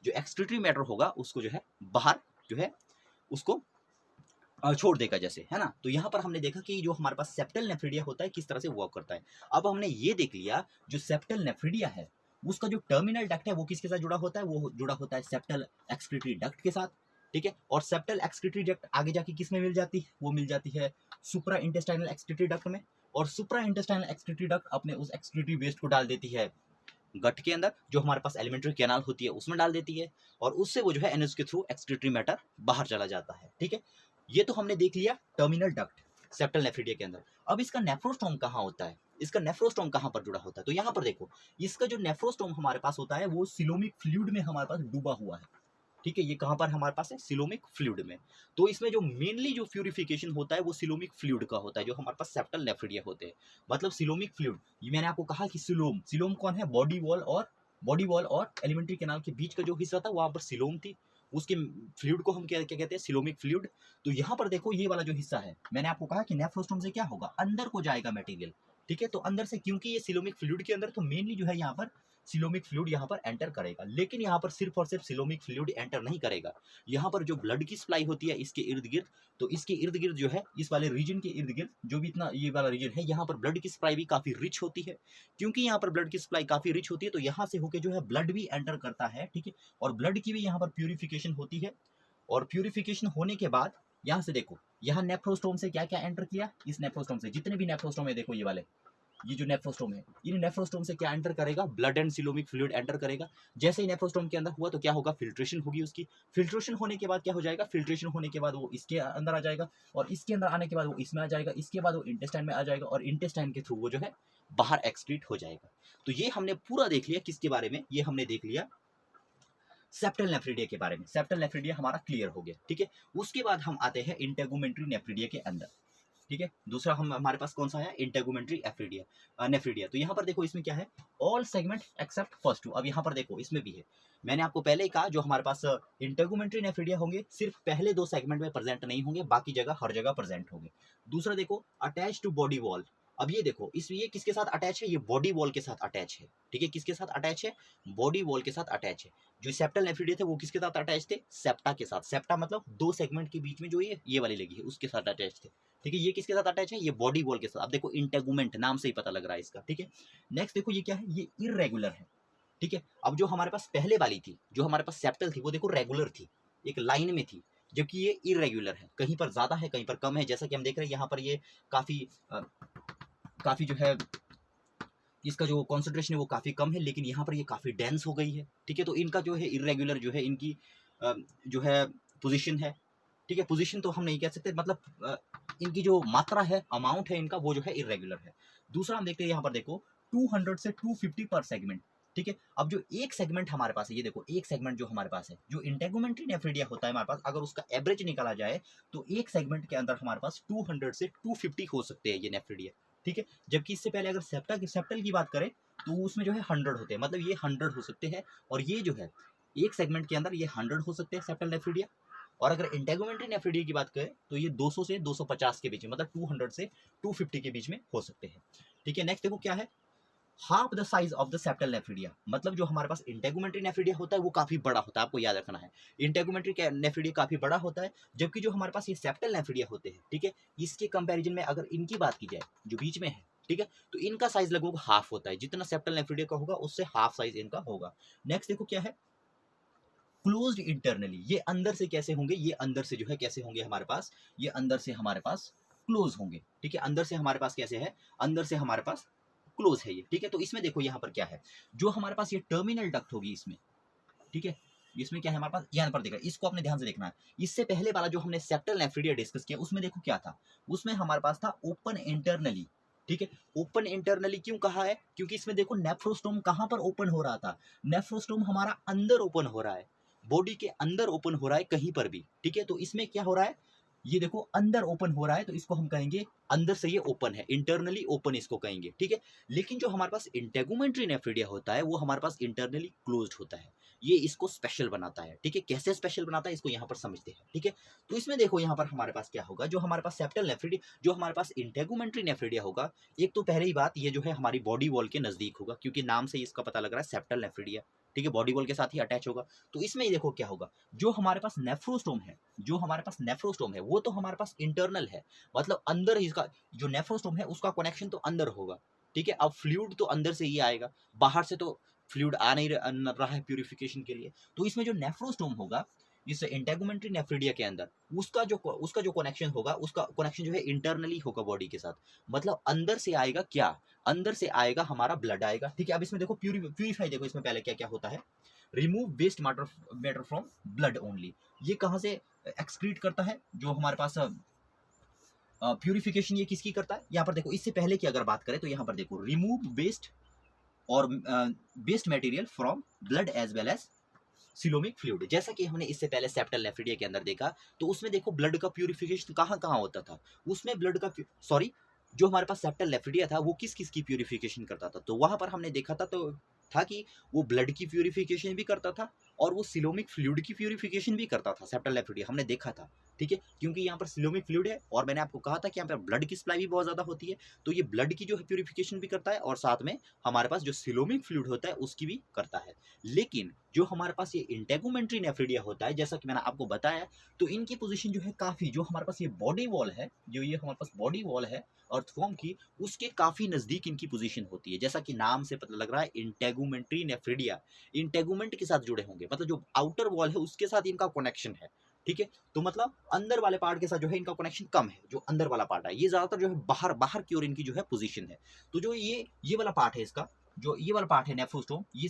जो एक्सक्रीटरी मैटर होगा, उसको जो है बाहर जो है उसको छोड़ देगा, जैसे है ना। तो यहाँ पर हमने देखा कि जो हमारे पास सेप्टल नेफ्रीडिया होता है किस तरह से वर्क करता है। अब हमने ये देख लिया जो सेप्टल नेफ्रीडिया है, उसका जो टर्मिनल डक्ट है वो किसके साथ जुड़ा होता है, वो जुड़ा होता है सेप्टल एक्सक्रीटरी डक्ट के साथ। ठीक है, और सेप्टल एक्सक्रीटरी डक्ट आगे जाके किस में मिल जाती है, वो मिल जाती है सुप्रा इंटेस्टाइनल एक्सक्रीटरी डक्ट में, और सुप्रा इंटेस्टाइनल एक्सक्रीटरी डक्ट अपने उस एक्सक्रीटरी वेस्ट को डाल देती है गट के अंदर, जो हमारे पास एलिमेंट्री कैनाल होती है उसमें डाल देती है, और उससे वो जो है एनएस के थ्रू एक्सक्रीटरी मैटर बाहर चला जाता है। ठीक है, ये तो हमने देख लिया टर्मिनल डक्ट सेप्टल नेफ्रीडिया के अंदर। अब इसका नेफ्रोस्टोम कहाँ होता है, इसका नेफ्रोस्टोम कहाँ पर जुड़ा होता है, तो यहाँ पर देखो, इसका जो नेफ्रोस्टोम हमारे पास होता है वो सिलोमिक फ्लूइड में हमारे पास डूबा हुआ है। ठीक है, ये कहाँ पर हमारे पास है, सिलोमिक फ्लूइड में। तो इसमें जो मेनली जो प्यूरिफिकेशन होता है वो सिलोमिक फ्लूइड का होता है, जो हमारे पास सेप्टल नेफ्रीडिया होते हैं, मतलब सिलोमिक फ्लूइड। ये मैंने आपको कहा कि सिलोम कौन है, बॉडी वॉल और एलिमेंट्री कैनाल के बीच का जो हिस्सा था वहां पर सिलोम थी, उसके फ्लूइड को हम क्या क्या कहते हैं, सिलोमिक फ्लूइड। तो यहाँ पर देखो ये वाला जो हिस्सा है, मैंने आपको कहा कि नेफ्रोस्टोम से क्या होगा, अंदर को जाएगा मटेरियल। ठीक है, तो अंदर से, क्योंकि ये सिलोमिक फ्लूइड के अंदर, तो मेनली जो है यहाँ पर सिलोमिक फ्लूइड यहाँ पर एंटर करेगा, लेकिन यहाँ पर सिर्फ और सिर्फ सिलोमिक फ्लूइड एंटर नहीं करेगा, यहाँ पर जो ब्लड की सप्लाई होती है इसके इर्द गिर्द, तो इसके इर्द गिर्द जो है, इस वाले रीजन के इर्द गिर्द जो भी इतना ये वाला रीजन है, यहाँ पर ब्लड की सप्लाई भी काफी रिच होती है। क्योंकि यहाँ पर ब्लड की सप्लाई काफी रिच होती है, तो यहाँ से होकर जो है ब्लड भी एंटर करता है। ठीक है, और ब्लड की भी यहाँ पर प्यूरिफिकेशन होती है, और प्यूरिफिकेशन होने के बाद यहाँ से देखो, यहाँ नेफ्रोस्टोम से क्या क्या एंटर किया, इस नेफ्रोस्टोम से जितने भी नेफ्रोस्टोम है, देखो ये वाले, ये जो नेफ्रोस्टोम है, इन नेफ्रोस्टोम से क्या एंटर करेगा, blood and coelomic fluid enter करेगा। जैसे ही नेफ्रोस्टोम के अंदर हुआ तो क्या होगा, फिल्ट्रेशन होगी उसकी, फिल्ट्रेशन होने के बाद क्या हो जाएगा, फिल्ट्रेशन होने के बाद वो इसके अंदर आ जाएगा, और इसके अंदर आने के बाद वो इसमें आ जाएगा, इसके बाद वो इंटेस्टाइन में आ जाएगा, और इंटेस्टाइन के थ्रू वो जो है बाहर एक्सक्रीट हो जाएगा। तो ये हमने पूरा देख लिया किसके बारे में, ये हमने देख लिया सेप्टल नेफ्रीडिया के बारे में। सेप्टल नेफ्रीडिया हमारा क्लियर हो गया। ठीक है, उसके बाद हम आते हैं इंटेगुमेंट्री नेफ्रीडिया के अंदर। ठीक है, दूसरा हमारे पास कौन सा है, इंटेगुमेंट्री नेफ्रीडिया। तो यहाँ पर देखो इसमें क्या है, all segment except first two. अब यहाँ पर देखो इसमें भी है, मैंने आपको पहले ही कहा जो हमारे पास इंटेगुमेंट्री नेफ्रीडिया होंगे सिर्फ पहले 2 सेगमेंट में प्रेजेंट नहीं होंगे, बाकी जगह हर जगह प्रेजेंट होंगे। दूसरा देखो अटैच टू बॉडी वॉल। अब ये देखो ये किसके साथ अटैच है, ये बॉडी वॉल के साथ अटैच है। ठीक है, किसके साथ अटैच है, बॉडी वॉल के साथ अटैच है। जो सेप्टल नेफ्रीडिया थे वो किसके साथ अटैच थे, सेप्टा के साथ। सेप्टा मतलब 2 सेगमेंट के बीच में जो ये वाली लगी है उसके साथ अटैच थे। ठीक है, ये किसके साथ अटैच है, ये बॉडी वॉल के साथ। अब देखो इंटेगुमेंट नाम से ही पता लग रहा है इसका। ठीक है, नेक्स्ट देखो ये क्या है, ये इररेगुलर है। ठीक है, अब जो हमारे पास पहले वाली थी, जो हमारे पास सेप्टल थी, वो देखो रेगुलर थी, एक लाइन में थी, जबकि ये इररेगुलर है, कहीं पर ज्यादा है कहीं पर कम है। जैसा कि हम देख रहे हैं यहाँ पर ये काफी जो है इसका जो कॉन्सेंट्रेशन है वो काफी कम है, लेकिन यहाँ पर ये काफी डेंस हो गई है। ठीक है, तो इनका जो है इररेगुलर जो है इनकी जो है पोजीशन है। ठीक है, पोजीशन तो हम नहीं कह सकते, मतलब इनकी जो मात्रा है, अमाउंट है इनका, वो जो है इररेगुलर है। दूसरा हम देखते हैं यहाँ पर देखो 200 से 250 पर सेगमेंट। ठीक है, अब जो एक सेगमेंट हमारे पास है, ये देखो एक सेगमेंट जो हमारे पास है, जो इंटेगुमेंट्री नेफ्रीडिया होता है हमारे पास, अगर उसका एवरेज निकाला जाए तो एक सेगमेंट के अंदर हमारे पास 200 से 250 हो सकते हैं ये नेफ्रीडिया। ठीक है, जबकि इससे पहले अगर सेप्टल की बात करें तो उसमें जो है 100 होते हैं, मतलब ये 100 हो सकते हैं, और ये जो है एक सेगमेंट के अंदर ये 100 हो सकते हैं सेप्टल नेफ्रीडिया। और अगर इंटेगुमेंट्री नेफ्रीडिया की बात करें तो ये 200 से 250 के बीच में, मतलब 200 से 250 के बीच में हो सकते हैं। ठीक है, नेक्स्ट देखो क्या है, half the size of the septal nephridia, मतलब जो हमारे पास इंटेगुमेंट्री नेफ्रिडिया होता है वो काफी बड़ा होता है, आपको याद रखना है। इंटेगुमेंट्री नेफ्रिडिया काफी बड़ा होता है, जबकि जो हमारे पास ये सेप्टल नेफ्रिडिया होते हैं, ठीक है, इसके कंपैरिजन में अगर इनकी बात की जाए जो बीच में है, ठीक है, तो इनका साइज लगभग हाफ होता है, जितना सेप्टल नेफ्रिडिया का होगा उससे हाफ साइज इनका होगा। नेक्स्ट देखो क्या है, क्लोज्ड इंटरनली, ये अंदर से कैसे होंगे, ये अंदर से जो है कैसे होंगे हमारे पास, ये अंदर से हमारे पास क्लोज होंगे, ठीक है, अंदर से हमारे पास कैसे है, अंदर से हमारे पास क्लोज है ये, ठीक है। तो इसमें देखो यहाँ पर क्या है, जो हमारे पास ये टर्मिनल डक्ट होगी इसमें, ठीक है, इसमें क्या है हमारे पास, यहाँ पर देखा, इसको अपने ध्यान से देखना है। इससे पहले वाला जो हमने सेप्टल नेफ्रिडिया डिस्कस किया उसमें देखो क्या था, उसमें हमारे पास था ओपन इंटरनली, ठीक है। ओपन इंटरनली क्यों कहा है, क्योंकि इसमें देखो नेफ्रोस्टोम कहाँ पर ओपन हो रहा था, नेफ्रोस्टोम हमारा अंदर ओपन हो रहा है, बॉडी के अंदर ओपन हो रहा है कहीं पर भी, ठीक है। तो इसमें क्या हो रहा है, ये देखो अंदर ओपन हो रहा है, तो इसको हम कहेंगे अंदर से ये ओपन है, इंटरनली ओपन इसको कहेंगे, ठीक है। लेकिन जो हमारे पास इंटेगुमेंट्री नेफ्रिडिया होता है वो हमारे पास इंटरनली क्लोज्ड होता है, ये इसको स्पेशल बनाता है, ठीक है। कैसे स्पेशल बनाता है इसको यहाँ पर समझते हैं, ठीक है। तो इसमें देखो यहाँ पर हमारे पास क्या होगा, जो हमारे पास सेप्टल नेफ्रिडिया, जो हमारे पास इंटेगुमेंट्री नेफ्रिडिया होगा, एक तो पहले ही बात ये जो है हमारी बॉडी वॉल के नजदीक होगा, क्योंकि नाम से इसका पता लग रहा है सेप्टल नेफ्रिडिया, ठीक है, बॉडी वॉल के साथ ही अटैच होगा। तो इसमें देखो क्या होगा, जो हमारे पास नेफ्रोस्टोम है, जो हमारे पास नेफ्रोस्टोम है वो तो हमारे पास इंटरनल है, मतलब अंदर ही इसका जो नेफ्रोस्टोम है उसका कनेक्शन तो अंदर होगा, ठीक है। अब फ्लूइड तो अंदर से ही आएगा, बाहर से तो फ्लूइड आ नहीं रहा है प्यूरिफिकेशन के लिए। तो इसमें जो नेफ्रोस्टोम होगा इस इंटेगुमेंट्री नेफ्रिडिया के अंदर, उसका जो कनेक्शन होगा, उसका कनेक्शन जो है इंटरनली होगा बॉडी के साथ, मतलब अंदर से आएगा क्या, अंदर से आएगा हमारा ब्लड आएगा, ठीक है। अब इसमें देखो प्यूरिफाई, देखो इसमें पहले क्या क्या होता है, remove waste matter from blood only, ये कहाँ से एक्सक्रीट करता है, जो हमारे पास प्यूरिफिकेशन ये किसकी करता है, यहाँ पर देखो इससे पहले की अगर बात करें तो यहाँ पर देखो रिमूव वेस्ट और waste material from blood as well as coelomic fluid, जैसा कि हमने इससे पहले सेप्टल नेफ्रिडिया के अंदर देखा। तो उसमें देखो ब्लड का प्यूरिफिकेशन कहाँ कहाँ होता था, उसमें ब्लड का सॉरी जो हमारे पास सेप्टल नेफ्रिडिया था वो किस किस की प्यूरिफिकेशन करता था, तो वहां पर हमने देखा था तो था कि वो ब्लड की प्यूरिफिकेशन भी करता था और वो सिलोमिक फ्लूइड की प्यूरिफिकेशन भी करता था, सेप्टल नेफ्रिडिया हमने देखा था, ठीक है। क्योंकि यहाँ पर सिलोमिक फ्लूइड है और मैंने आपको कहा था कि यहाँ पर ब्लड की सप्लाई भी बहुत ज्यादा होती है, तो ये ब्लड की जो है प्यूरिफिकेशन भी करता है और साथ में हमारे पास जो सिलोमिक फ्लूइड होता है उसकी भी करता है। लेकिन जो हमारे पास ये इंटेगुमेंट्री नेफ्रिडिया होता है, जैसा कि मैंने आपको बताया, तो इनकी पोजीशन जो है काफी, जो हमारे पास ये बॉडी वॉल है, जो ये हमारे पास बॉडी वॉल है अर्थवॉर्म की, उसके काफी नजदीक इनकी पोजीशन होती है, जैसा कि नाम से पता लग रहा है इंटेगुमेंट्री नेफ्रिडिया, इंटेगुमेंट के साथ जुड़े होंगे, मतलब जो आउटर वॉल है उसके साथ इनका कनेक्शन है, ठीक है। तो मतलब अंदर वाले पार्ट के साथ जो है इनका कनेक्शन कम है, जो अंदर वाला पार्ट है ये ज्यादातर जो है बाहर बाहर की ओर इनकी जो है पोजीशन है। तो जो ये वाला पार्ट है इसका, जो ये वाला पार्ट है नेफ्रोस्टोम, ये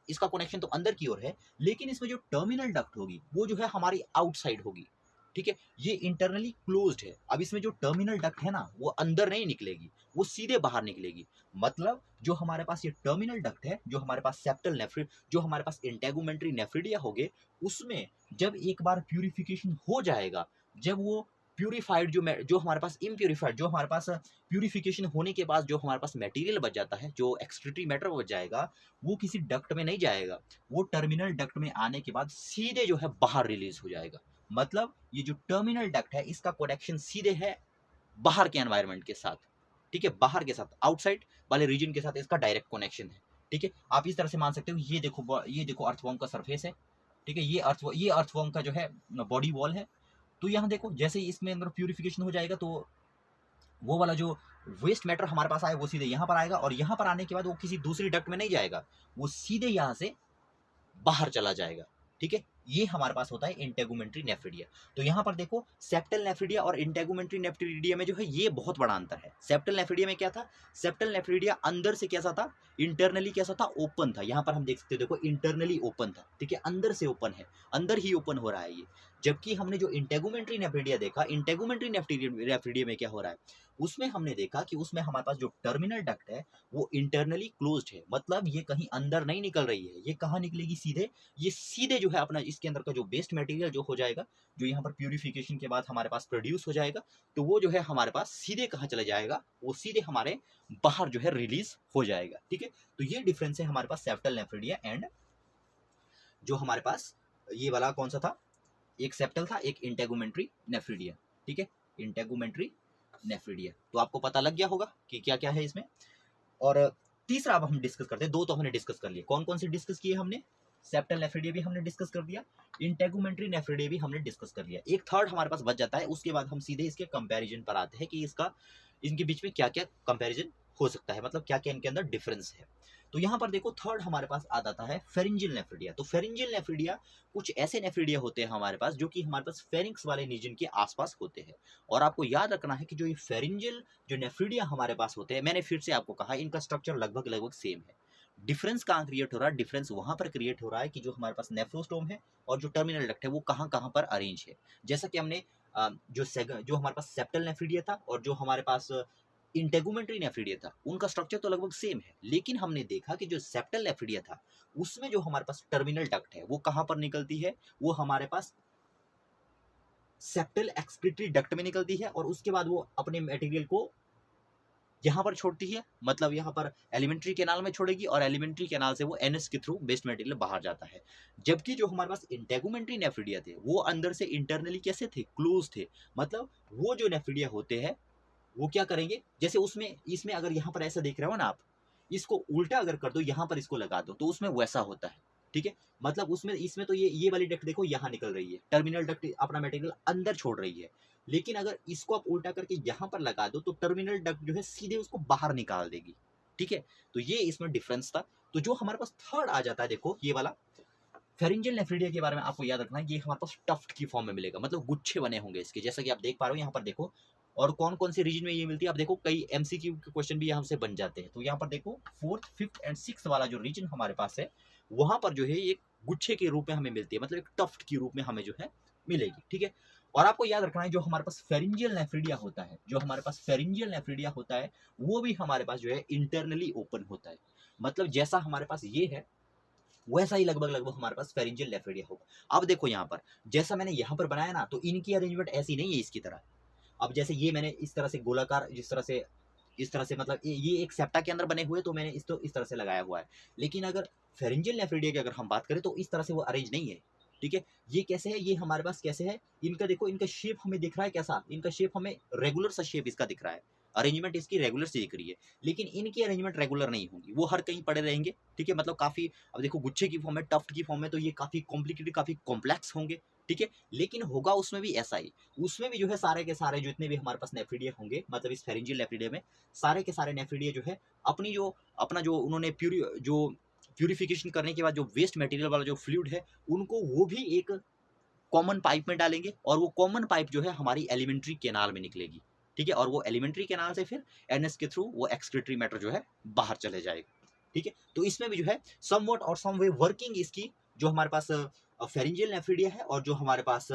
इसका कनेक्शन तो अंदर की ओर है, लेकिन इसमें जो टर्मिनल डक्ट होगी वो जो है हमारी आउटसाइड होगी, ठीक है। ये इंटरनली क्लोज्ड है। अब इसमें जो टर्मिनल डक्ट है ना वो अंदर नहीं निकलेगी, वो सीधे बाहर निकलेगी, मतलब जो हमारे पास ये टर्मिनल डक्ट है, जो हमारे पास सेप्टल नेफ्रिड, जो हमारे पास इंटेगुमेंट्री नेफ्रिडिया होगे, उसमें जब एक बार प्यूरिफिकेशन हो जाएगा, जब वो प्यूरिफाइड जो हमारे पास इम्प्यूरिफाइड, जो हमारे पास प्यूरिफिकेशन होने के बाद जो हमारे पास मटेरियल बच जाता है, जो एक्सक्रीटरी मैटर बच जाएगा, वो किसी डक्ट में नहीं जाएगा, वो टर्मिनल डक्ट में आने के बाद सीधे जो है बाहर रिलीज हो जाएगा। मतलब ये जो टर्मिनल डक्ट है इसका कनेक्शन सीधे है बाहर के एनवायरनमेंट के साथ, ठीक है, बाहर के साथ, आउटसाइड वाले रीजन के साथ इसका डायरेक्ट कनेक्शन है, ठीक है। आप इस तरह से मान सकते हो, ये देखो अर्थवॉर्म का सरफेस है, ठीक है, ये अर्थवॉर्म का जो है बॉडी वॉल है। तो यहाँ देखो जैसे ही इसमें अंदर प्यूरिफिकेशन हो जाएगा तो वो वाला जो वेस्ट मैटर हमारे पास आए वो सीधे यहाँ पर आएगा, और यहाँ पर आने के बाद वो किसी दूसरी डक्ट में नहीं जाएगा, वो सीधे यहाँ से बाहर चला जाएगा, ठीक है। ये हमारे पास होता है इंटेगुमेंट्री नेफ्रिडिया। तो यहाँ पर देखो सेप्टल नेफ्रिडिया और इंटेगुमेंट्री नेफ्रिडिया में जो है ये बहुत बड़ा अंतर है। सेप्टल नेफ्रिडिया में क्या था, सेप्टल नेफ्रिडिया अंदर से कैसा था, इंटरनली कैसा था, ओपन था, यहाँ पर हम देख सकते हो देखो इंटरनली ओपन था, ठीक है, अंदर से ओपन है, अंदर ही ओपन हो रहा है ये। जबकि हमने जो इंटेगुमेंट्री नेफ्रिडिया देखा, इंटेगुमेंट्री नेफ्रिडिया में क्या हो रहा है, उसमें हमने देखा कि उसमें हमारे पास जो टर्मिनल डक्ट है वो इंटरनली क्लोज्ड है, मतलब ये कहीं अंदर नहीं निकल रही है, ये कहाँ निकलेगी सीधे, ये सीधे जो है अपना इसके अंदर का जो वेस्ट मटेरियल जो हो जाएगा, जो यहाँ पर प्यूरिफिकेशन के बाद हमारे पास प्रोड्यूस हो जाएगा, तो वो जो है हमारे पास सीधे कहाँ चला जाएगा, वो सीधे हमारे बाहर जो है रिलीज हो जाएगा, ठीक है। तो ये डिफरेंस है हमारे पास सेप्टल नेफ्रिडिया एंड जो हमारे पास ये वाला कौन सा था, एक सेप्टल था, एक इंटेगुमेंट्री नेफ्रिडिया, ठीक है, इंटेगुमेंट्री नेफ्रिडिया। तो आपको पता लग गया होगा कि क्या क्या है इसमें। और तीसरा अब हम डिस्कस करते हैं, दो तो हमने डिस्कस कर लिए, कौन कौन से डिस्कस किए हमने, सेप्टल नेफ्रिडिया भी हमने डिस्कस कर दिया, इंटेगुमेंट्री नेफ्रिडिया भी हमने डिस्कस कर लिया। एक थर्ड हमारे पास बच जाता है, उसके बाद हम सीधे इसके कंपैरिजन पर आते हैं कि इसका इनके बीच में क्या क्या कंपैरिजन हो सकता है, मतलब क्या क्या इनके अंदर डिफरेंस है। तो यहाँ पर देखो थर्ड हमारे पास आ जाता है फेरिंजियल नेफ्रिडिया। तो फेरिंजियल नेफ्रिडिया कुछ ऐसे नेफ्रिडिया होते हैं हमारे पास जो कि हमारे पास फेरिंक्स वाले रीजन के आसपास होते हैं। और आपको याद रखना है कि जो ये फेरिंजियल जो नेफ्रिडिया हमारे पास होते हैं, मैंने फिर से आपको कहा इनका स्ट्रक्चर लगभग लगभग सेम है। डिफरेंस कहाँ क्रिएट हो रहा है, डिफरेंस वहां पर क्रिएट हो रहा है कि जो हमारे पास नेफ्रोस्टोम है और जो टर्मिनल डक्ट है वो कहाँ कहाँ पर अरेंज है। जैसा कि हमने जो हमारे पास सेप्टल नेफ्रिडिया था और जो हमारे पास इंटेगुमेंट्री नेफ्रिडिया था, उनका स्ट्रक्चर तो लगभग सेम है, लेकिन हमने देखा कि जो सेप्टल नेफ्रिडिया था उसमें जो हमारे पास टर्मिनल डक्ट है वो कहाँ पर निकलती है, वो हमारे पास सेप्टल एक्सक्रीटरी डक्ट में निकलती है और उसके बाद वो अपने मटेरियल को यहाँ पर छोड़ती है, मतलब यहाँ पर एलिमेंट्री कैनाल में छोड़ेगी और एलिमेंट्री कैनाल से वो एनएस के थ्रू वेस्ट मटेरियल बाहर जाता है। जबकि जो हमारे पास इंटेगुमेंट्री नेफ्रिडिया थे वो अंदर से इंटरनली कैसे थे, क्लोज थे। मतलब वो जो नेफ्रिडिया होते हैं वो क्या करेंगे, जैसे उसमें इसमें अगर यहाँ पर ऐसा देख रहे हो ना आप, इसको उल्टा अगर कर दो, यहाँ पर इसको लगा दो तो उसमें वैसा होता है, ठीक है। मतलब उसमें इसमें तो ये वाली डक्ट देखो यहाँ निकल रही है, टर्मिनल डक्ट अपना मटेरियल अंदर छोड़ रही है, लेकिन अगर इसको आप उल्टा करके यहाँ पर लगा दो तो टर्मिनल डक्ट जो है सीधे उसको बाहर निकाल देगी, ठीक है। तो ये इसमें डिफरेंस था। तो जो हमारे पास थर्ड आ जाता है, देखो ये वाला फेरिंजियल नेफ्रिडिया के बारे में आपको याद रखना है, ये हमारे पास टफ्ट की फॉर्म में मिलेगा, मतलब गुच्छे बने होंगे इसके, जैसा कि आप देख पा रहे हो यहाँ पर देखो। और कौन कौन से रीजन में ये मिलती है, आप देखो कई एमसीक्यू के क्वेश्चन भी यहाँ से बन जाते हैं। तो यहाँ पर देखो 4th, 5th एंड 6th वाला जो रीजन हमारे पास है वहां पर जो है एक गुच्छे के रूप में हमें मिलती है, मतलब एक टफ्ट के रूप में हमें जो है मिलेगी, ठीक है। और आपको याद रखना है जो हमारे पास फेरिंजियल नेफ्रिडिया होता है, जो हमारे पास फेरिंजियल नेफ्रिडिया होता है वो भी हमारे पास जो है इंटरनली ओपन होता है। मतलब जैसा हमारे पास ये है वैसा ही लगभग लगभग हमारे पास फेरिंजियल नेफ्रिडिया होगा। अब देखो यहाँ पर जैसा मैंने यहाँ पर बनाया ना, तो इनकी अरेंजमेंट ऐसी नहीं है इसकी तरह। अब जैसे ये मैंने इस तरह से गोलाकार, इस तरह से मतलब ये एक सेप्टा के अंदर बने हुए, तो मैंने इस तरह से लगाया हुआ है। लेकिन अगर फेरिंजियल नेफ्रिडिया की अगर हम बात करें तो इस तरह से वो अरेंज नहीं है, ठीक है। ये कैसे है, ये हमारे पास कैसे है, इनका देखो, इनका शेप हमें दिख रहा है कैसा, इनका शेप हमें रेगुलर सा शेप इसका दिख रहा है, अरेंजमेंट इसकी रेगुलर से दिख रही है। लेकिन इनकी अरेंजमेंट रेगुलर नहीं होगी, वो हर कहीं पड़े रहेंगे, ठीक है। मतलब काफी, अब देखो गुच्छे की फॉर्म में, टफ्ट की फॉर्म में, तो ये काफी कॉम्प्लिकेटेड, काफी कॉम्प्लेक्स होंगे, ठीक है। लेकिन होगा उसमें भी ऐसा ही, उसमें भी जो है सारे के सारे जितने भी हमारे पास नेफ्रिडिया होंगे, मतलब इस फेरिंजियल नेफ्रिडिया में सारे के सारे नेफ्रिडिया जो है अपना जो उन्होंने प्यूरिफिकेशन करने के बाद जो वेस्ट मटेरियल वाला जो फ्लूइड है उनको वो भी एक कॉमन पाइप में डालेंगे और वो कॉमन पाइप जो है हमारी एलिमेंट्री कैनाल में निकलेगी, ठीक है। और वो एलिमेंट्री कैनाल से फिर एनएस के थ्रू वो एक्सक्रीटरी मैटर जो है बाहर चले जाएगा, ठीक है। तो इसमें भी जो है समवॉट और सम वे वर्किंग इसकी, जो हमारे पास फेरिंजियल नेफ्रिडिया है और जो हमारे पास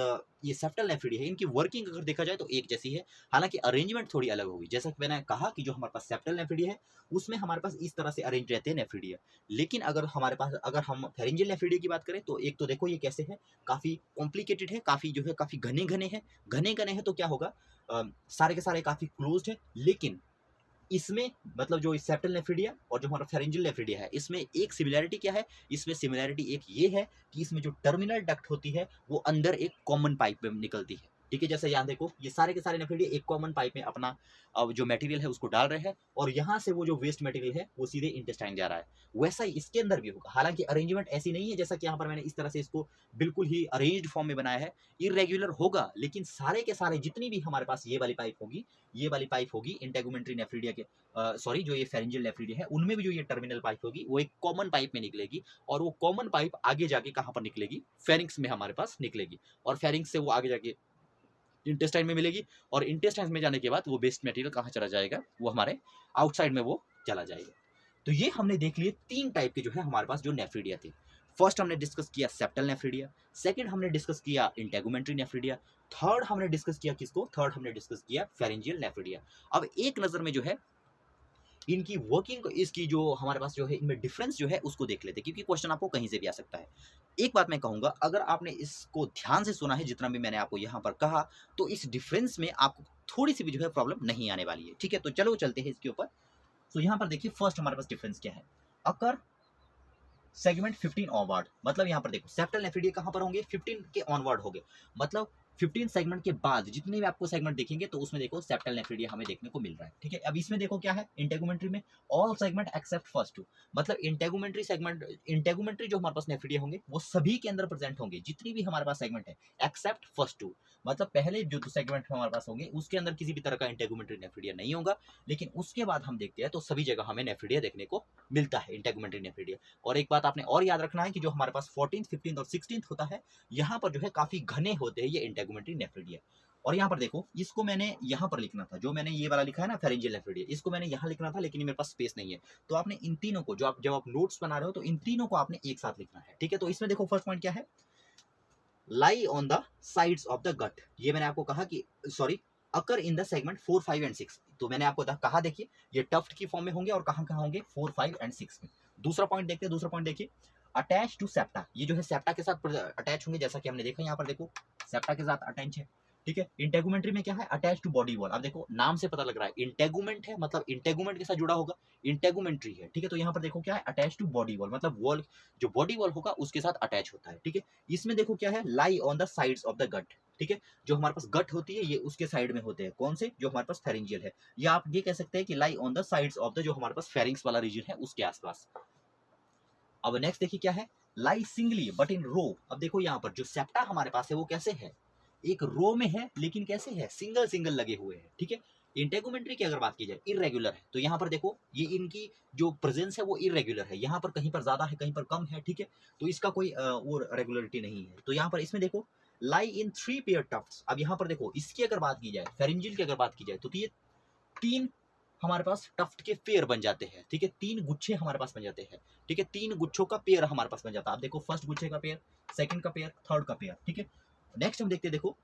ये सेप्टल नेफ्रिडिया है, इनकी वर्किंग अगर देखा जाए तो एक जैसी है, हालांकि अरेंजमेंट थोड़ी अलग होगी। जैसा कि मैंने कहा कि जो हमारे पास सेप्टल नेफ्रिडिया है उसमें हमारे पास इस तरह से अरेंज रहते हैं नेफ्रिडिया, लेकिन अगर हम फेरिंजियल नेफ्रिडिया की बात करें तो एक तो देखो ये कैसे है, काफी कॉम्प्लिकेटेड है, काफी जो है काफी घने घने है। तो क्या होगा, सारे के सारे काफी क्लोज्ड है। लेकिन इसमें मतलब जो सेप्टल नेफ्रिडिया और जो हमारा फेरिंजियल नेफ्रिडिया है, इसमें एक सिमिलैरिटी क्या है, इसमें सिमिलैरिटी एक ये है कि इसमें जो टर्मिनल डक्ट होती है वो अंदर एक कॉमन पाइप में निकलती है, ठीक है। जैसे यहाँ देखो ये सारे के सारे नेफ्रिडिया एक कॉमन पाइप में अपना जो मटेरियल है उसको डाल रहे हैं और यहाँ से वो जो वेस्ट मटेरियल है वो सीधे इंटेस्टाइन जा रहा है। वैसा ही इसके अंदर भी होगा, हालांकि अरेंजमेंट ऐसी नहीं है जैसा कि यहाँ पर मैंने इस तरह से इसको बिल्कुल ही अरेंज्ड फॉर्म में बनाया है, इरेगुलर होगा। लेकिन सारे के सारे जितनी भी हमारे पास ये वाली पाइप होगी इंटेगुमेंट्री नेफ्रिडिया के, सॉरी जो ये फेरिंजियल नेफ्रिडिया है उनमें भी जो ये टर्मिनल पाइप होगी वो एक कॉमन पाइप में निकलेगी और वो कॉमन पाइप आगे जाके कहाँ पर निकलेगी, फेरिंक्स में हमारे पास निकलेगी और फेरिंक्स से वो आगे जाके इंटेस्टाइन में मिलेगी और इंटेस्टाइन में जाने के बाद वो वेस्ट मटेरियल कहाँ चला जाएगा, वो हमारे आउटसाइड में वो चला जाएगा। तो ये हमने देख लिए 3 टाइप के जो है हमारे पास जो नेफ्रिडिया थे। फर्स्ट हमने डिस्कस किया सेप्टल नेफ्रिडिया, सेकंड हमने डिस्कस किया इंटेगुमेंट्री नेफ्रिडिया, थर्ड हमने डिस्कस किया फेरिंजियल नेफ्रिडिया। अब एक नजर में जो है इनकी वर्किंग, इसकी जो हमारे पास जो है इनमें डिफरेंस जो है उसको देख लेते हैं, क्योंकि क्वेश्चन आपको कहीं से भी आ सकता है। एक बात मैं कहूंगा, अगर आपने इसको ध्यान से सुना है जितना भी मैंने आपको यहाँ पर कहा, तो इस डिफरेंस में आपको थोड़ी सी भी जो है प्रॉब्लम नहीं आने वाली है, ठीक है। तो चलो चलते हैं इसके ऊपर। तो यहाँ पर देखिए फर्स्ट हमारे पास डिफरेंस क्या है, अकर सेगमेंट 15 ऑनवर्ड, मतलब यहाँ पर देखो सेप्टल नेफ्रिडिया कहाँ पर होंगे, 15 के ऑनवर्ड होंगे। मतलब 15 सेगमेंट के बाद जितने भी आपको सेगमेंट देखेंगे तो उसमें देखो सेप्टल नेफ्रिडिया हमें देखने को मिल रहा है। ठीक है, अब इसमें देखो क्या है इंटेगुमेंट्री में, all segment except first two, मतलब इंटेगुमेंट्री सेगमेंट, इंटेगुमेंट्री जो हमारे पास नेफ्रिडिया होंगे वो सभी के अंदर प्रेजेंट होंगे जितनी भी हमारे पास सेगमेंट है, एक्सेप्ट फर्स्ट टू, मतलब पहले जो सेगमेंट हमारे पास होंगे उसके अंदर किसी भी तरह का इंटेगुमेंट्री नेफ्रिडिया नहीं होगा, लेकिन उसके बाद हम देखते हैं तो सभी जगह हमें नेफ्रिडिया देखने को मिलता है, इंटेगुमेंट्री नेफ्रिडिया। और एक बात आपने और याद रखना है कि जो हमारे पास 14th, 15th और 16th होता है, यहाँ पर जो है काफी घने होते हैं ये इंटेगुमेंट्री नेफ्रिडिया। और यहाँ पर देखो, इसको मैंने यहाँ पर लिखना था, जो मैंने ये वाला लिखा है ना फेरेंजियल नेफ्रिडिया, इसको मैंने यहाँ लिखना था लेकिन मेरे पास स्पेस नहीं है, तो आपने इन तीनों को जो आप जब आप नोट्स बना रहे हो तो इन तीनों को आपने एक साथ लिखना है। ठीक है, तो इसमें देखो फर्स्ट पॉइंट क्या है, lie on the sides of the gut, ये मैंने आपको कहा कि sorry occur in the segment 4, 5 and 6, तो मैंने आपको कहा देखिए ये टफ्ट की फॉर्म में होंगे और कहाँ कहाँ होंगे 4, 5 एंड 6 में। दूसरा पॉइंट देखते हैं, दूसरा पॉइंट देखिए अटैच टू सेप्टा, ये जो है सेप्टा के साथ अटैच होंगे, जैसा कि हमने देखा यहाँ पर देखो सेप्टा के साथ अटैच है। ठीक है, इंटेगुमेंट्री में क्या है, अटैच टू बॉडी वॉल, अब देखो नाम से पता लग रहा है इंटेगुमेंट है मतलब इंटेगुमेंट के साथ जुड़ा होगा, इंटेगुमेंट्री है। ठीक है, तो यहाँ पर देखो क्या है, अटैच टू बॉडी वॉल, मतलब वॉल जो बॉडी वॉल होगा उसके साथ अटैच होता है। ठीक है, इसमें देखो क्या है, lie on the sides of the gut. ठीक है, जो हमारे पास गट होती है ये उसके साइड में होते हैं, कौन से, जो हमारे पास फेरेंजियल है, या आप ये कह सकते हैं कि लाई on the sides of the जो हमारे पास फेरिंग्स वाला रीजन है उसके आसपास। अब नेक्स्ट देखिए क्या है, लाई सिंगली बट इन रो, अब देखो यहाँ पर जो सेप्टा हमारे पास है वो कैसे है, एक रो में है लेकिन कैसे है, सिंगल सिंगल लगे हुए हैं। ठीक है, इंटेगुमेंट्री की अगर बात की जाए इरेगुलर है, तो यहाँ पर देखो ये इनकी जो प्रेजेंस है वो इरेगुलर है, यहाँ पर कहीं पर ज्यादा है कहीं पर कम है। ठीक है, तो इसका कोई और रेगुलरिटी नहीं है। तो यहाँ पर इसमें देखो लाई इन 3 पेयर टफ्ट्स, अब यहाँ पर देखो इसकी अगर बात की जाए, फेरिंजियल की अगर बात की जाए तो ये 3 हमारे पास टफ्ट के पेयर बन जाते हैं। ठीक है, 3 गुच्छे हमारे पास बन जाते हैं। ठीक है, 3 गुच्छों का पेयर हमारे पास बन जाता है। आप देखो फर्स्ट गुच्छे का पेयर, सेकंड का पेयर, थर्ड का पेयर। ठीक है, नेक्स्ट हम देखते हैं, देखो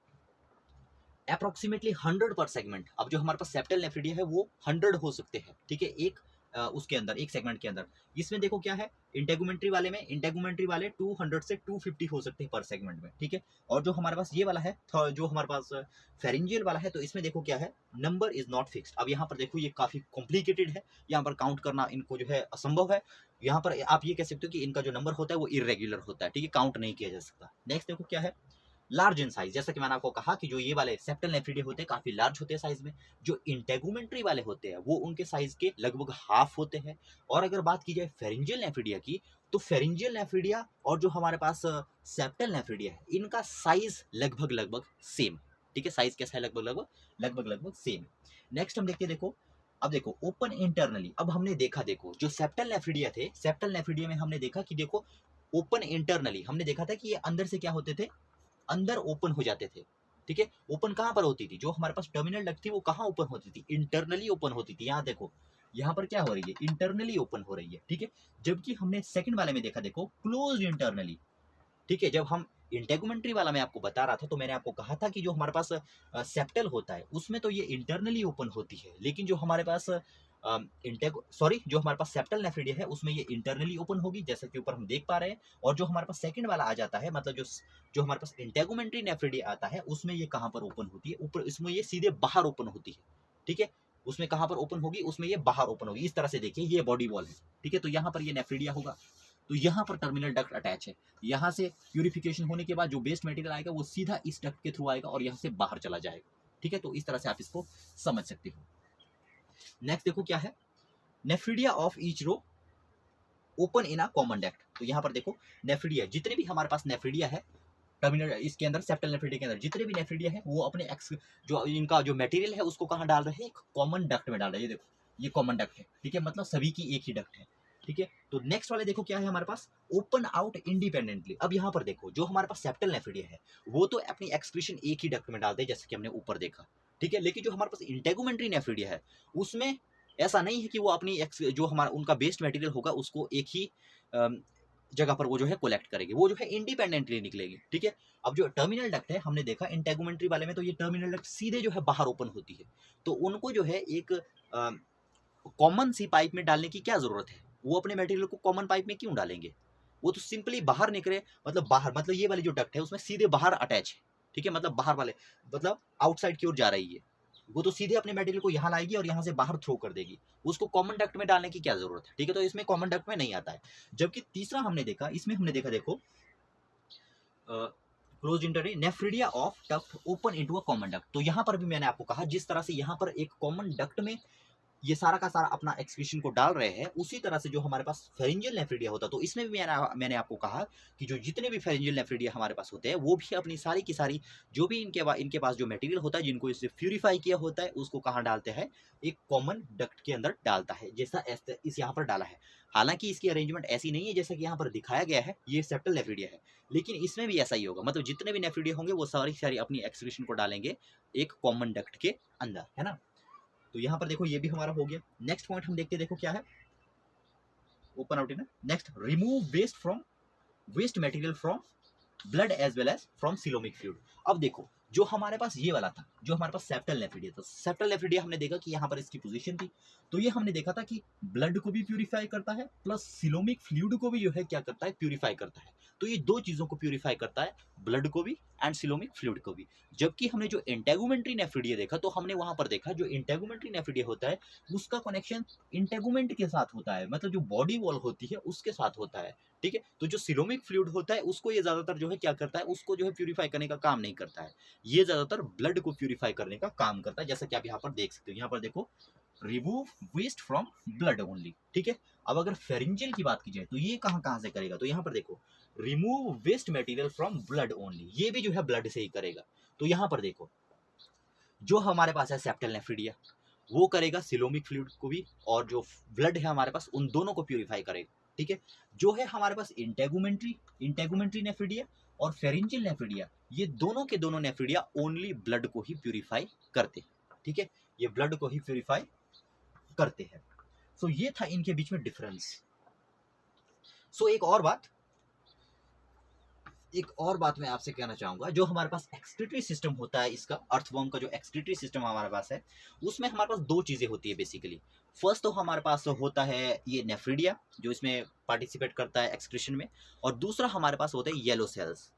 अप्रोक्सीमेटली 100 पर सेगमेंट, अब जो हमारे पास सेप्टल नेफ्रिडिया है वो 100 हो सकते हैं। ठीक है, एक उसके अंदर एक सेगमेंट के अंदर, इसमें देखो क्या है इंटेगुमेंट्री वाले में, इंटेगुमेंट्री वाले 200 से 250 हो सकते हैं पर सेगमेंट में। ठीक है, और जो हमारे पास ये वाला है जो हमारे पास फेरिंजियल वाला है, तो इसमें देखो क्या है, नंबर इज नॉट फिक्स्ड। अब यहाँ पर देखो ये काफी कॉम्प्लिकेटेड है, यहाँ पर काउंट करना इनको जो है असंभव है। यहाँ पर आप ये कह सकते हो कि इनका जो नंबर होता है वो इरेग्युलर होता है। ठीक है, काउंट नहीं किया जा सकता। नेक्स्ट देखो क्या है, लार्ज इन साइज, जैसा कि मैंने आपको कहा कि जो ये वाले सेप्टल नेफ्रिडिया होते हैं काफी लार्ज होते हैं साइज में, जो इंटेगुमेंट्री वाले होते हैं वो उनके साइज के लगभग हाफ होते हैं। और अगर बात की जाए फेरिंजियल नेफ्रिडिया की, तो फेरिंजियल नेफ्रिडिया और जो हमारे पास सेप्टल नेफ्रिडिया है इनका साइज लगभग लगभग सेम। ठीक है, साइज कैसा है, लगभग लगभग सेम। नेक्स्ट हम देखते हैं, देखो अब देखो ओपन इंटरनली, अब हमने देखा देखो जो सेप्टल नेफ्रिडिया थे, सेप्टल नेफ्रिडिया में हमने देखा कि देखो ओपन इंटरनली, हमने देखा था कि ये अंदर से क्या होते थे, अंदर ओपन हो जाते थे। ठीक है, ओपन कहां पर होती थी, जो हमारे पास टर्मिनल डक्ट थी वो कहां ओपन होती थी, इंटरनली ओपन होती थी। यहाँ देखो यहाँ पर क्या हो रही है, इंटरनली ओपन हो रही है। ठीक है, जबकि हमने सेकंड वाले में देखा देखो क्लोज इंटरनली। ठीक है, जब हम इंटेगुमेंट्री वाला मैं आपको बता रहा था तो मैंने आपको कहा था कि जो हमारे पास सेप्टल होता है उसमें तो ये इंटरनली ओपन होती है, लेकिन जो हमारे पास जो हमारे पास सेप्टल नेफ्रिडिया है उसमें ये इंटरनली ओपन होगी, जैसा कि ऊपर हम देख पा रहे हैं। और जो हमारे पास सेकंड वाला आ जाता है, मतलब जो हमारे पास इंटेगुमेंट्री नेफ्रिडिया आता है उसमें ये कहाँ पर ओपन होती है, ऊपर इसमें ये सीधे बाहर ओपन होती है। ठीक है, उसमें कहाँ पर ओपन होगी, उसमें ये बाहर ओपन होगी। इस तरह से देखिए ये बॉडी वॉल है। ठीक है, तो यहाँ पर ये नेफ्रिडिया होगा, तो यहाँ पर टर्मिनल डक्ट अटैच है, यहाँ से प्यूरिफिकेशन होने के बाद जो वेस्ट मटेरियल आएगा वो सीधा इस डक्ट के थ्रू आएगा और यहाँ से बाहर चला जाएगा। ठीक है, तो इस तरह से आप इसको समझ सकते हो। नेक्स्ट देखो क्या है, nephridia of each row open in a common duct, तो यहाँ पर देखो नेफ्रिडिया, जितने भी हमारे पास नेफ्रिडिया है टर्मिनल इसके अंदर, सेप्टल नेफ्रिडिया के अंदर जितने भी नेफ्रिडिया है वो अपने जो इनका जो मटेरियल है उसको कहाँ डाल रहे हैं, एक कॉमन डक्ट में डाल रहे हैं। ये देखो ये कॉमन डक्ट है। ठीक है, मतलब सभी की एक ही डक्ट है। ठीक है, तो नेक्स्ट वाले देखो क्या है हमारे पास, ओपन आउट इंडिपेंडेंटली। अब यहाँ पर देखो जो हमारे पास सेप्टल नेफ्रिडिया है वो तो अपनी एक्सक्रीशन एक ही डक्ट में डालते हैं, जैसे कि हमने ऊपर देखा। ठीक है, लेकिन जो हमारे पास इंटेगुमेंट्री नेफ्रिडिया है उसमें ऐसा नहीं है कि वो अपनी जो हमारा उनका बेस्ड मटेरियल होगा उसको एक ही जगह पर वो जो है कलेक्ट करेगी, वो जो है इंडिपेंडेंटली निकलेगी। ठीक है, अब जो टर्मिनल डक्ट है हमने देखा इंटेगुमेंट्री वाले में, तो ये टर्मिनल डक्ट सीधे जो है बाहर ओपन होती है, तो उनको जो है एक कॉमन सी पाइप में डालने की क्या जरूरत है, वो अपने मटेरियल को कॉमन पाइप में क्यों डालेंगे, वो तो सिंपली बाहर निकले, मतलब बाहर, मतलब ये वाली जो डक्ट है उसमें सीधे बाहर अटैच है। ठीक है, मतलब बाहर वाले, मतलब आउटसाइड की ओर जा रही है, वो तो सीधे अपने मटेरियल को यहाँ लाएगी और यहाँ से बाहर थ्रो कर देगी, उसको कॉमन डक्ट में डालने की क्या जरूरत है। ठीक है, तो इसमें कॉमन डक्ट में नहीं आता है। जबकि तीसरा हमने देखा, इसमें हमने देखा देखो close internee nephridia of duct open into a common duct. तो यहाँ पर भी मैंने आपको कहा जिस तरह से यहाँ पर एक कॉमन डक्ट में ये सारा का सारा अपना एक्सक्रीशन को डाल रहे हैं, उसी तरह से जो हमारे पास फेरिंजियल नेफ्रिडिया होता है, तो इसमें भी मैंने आपको कहा कि जो जितने भी फेरिंजियल नेफ्रिडिया हमारे पास होते हैं वो भी अपनी सारी की सारी जो भी इनके पास जो मटेरियल होता है जिनको इससे प्यूरिफाई किया होता है उसको कहाँ डालते हैं, एक कॉमन डक्ट के अंदर डालता है, जैसा इस यहाँ पर डाला है। हालांकि इसकी अरेंजमेंट ऐसी नहीं है जैसा कि यहाँ पर दिखाया गया है, ये सेप्टल नेफ्रिडिया है, लेकिन इसमें भी ऐसा ही होगा, मतलब जितने भी नेफ्रिडिया होंगे वो सारी सारी अपनी एक्सक्रीशन को डालेंगे एक कॉमन डक्ट के अंदर, है ना। तो यहाँ पर देखो ये भी हमारा हो गया। नेक्स्ट पॉइंट हम देखते देखो क्या है, open out in next remove waste material from blood as well as from coelomic fluid. अब देखो जो हमारे पास ये वाला था, जो हमारे पास सेप्टल नेफ्रिडिया था, सेप्टल नेफ्रिडिया हमने देखा कि यहाँ पर इसकी पोजीशन थी, तो ये हमने देखा था कि ब्लड को भी प्यूरिफाई करता है प्लस सिलोमिक फ्लूइड को भी जो है क्या करता है, प्यूरिफाई करता है। तो ये दो चीजों को प्यूरिफाई करता है, ब्लड को भी एंड सिलोमिक फ्लूइड को भी। जबकि हमने जो इंटेगुमेंट्री नेफ्रिडिया देखा, तो हमने वहां पर देखा जो इंटेगुमेंट्री नेफ्रिडिया होता है उसका कनेक्शन इंटेगुमेंट के साथ होता है, मतलब जो बॉडी वॉल होती है उसके साथ होता है, ठीक है। तो जो सिलोमिक फ्लूइड होता है उसको ये ज्यादातर जो है क्या करता है, उसको जो है प्यूरिफाई करने का काम नहीं करता है, ये ज्यादातर ब्लड को प्यूरिफाई करने का काम करता है, जैसा कि आप यहाँ पर देख सकते हो। यहाँ पर देखो remove waste from blood only, ठीक है। अब अगर फेरिंजियल की बात की जाए तो ये कहाँ कहाँ से करेगा, तो यहाँ पर देखो remove waste material from blood only, ये भी जो है ब्लड से ही करेगा। तो यहाँ पर देखो जो हमारे पास है सेप्टल नेफ्रिडिया वो करेगा सिलोमिक फ्लूइड को भी, और जो ब्लड है हमारे पास उन दोनों को प्यूरिफाई करेगा, ठीक है। जो है हमारे पास इंटेगुमेंट्री नेफ्रिडिया और फेरिंजियल नेफ्रिडिया, ये दोनों के दोनों नेफ्रिडिया ओनली ब्लड को ही प्यूरिफाई करते हैं, ठीक है, ये ब्लड को ही प्यूरिफाई करते हैं। सो ये था इनके बीच में डिफरेंस। सो एक और बात मैं आपसे कहना चाहूंगा, जो हमारे पास एक्सक्रीटरी सिस्टम होता है इसका, अर्थवर्म का जो एक्सक्रीटरी सिस्टम हमारे पास है उसमें हमारे पास दो चीजें होती है बेसिकली। फर्स्ट तो हमारे पास होता है ये नेफ्रिडिया जो इसमें पार्टिसिपेट करता है एक्सक्रीशन में, और दूसरा हमारे पास होते हैं येलो सेल्स,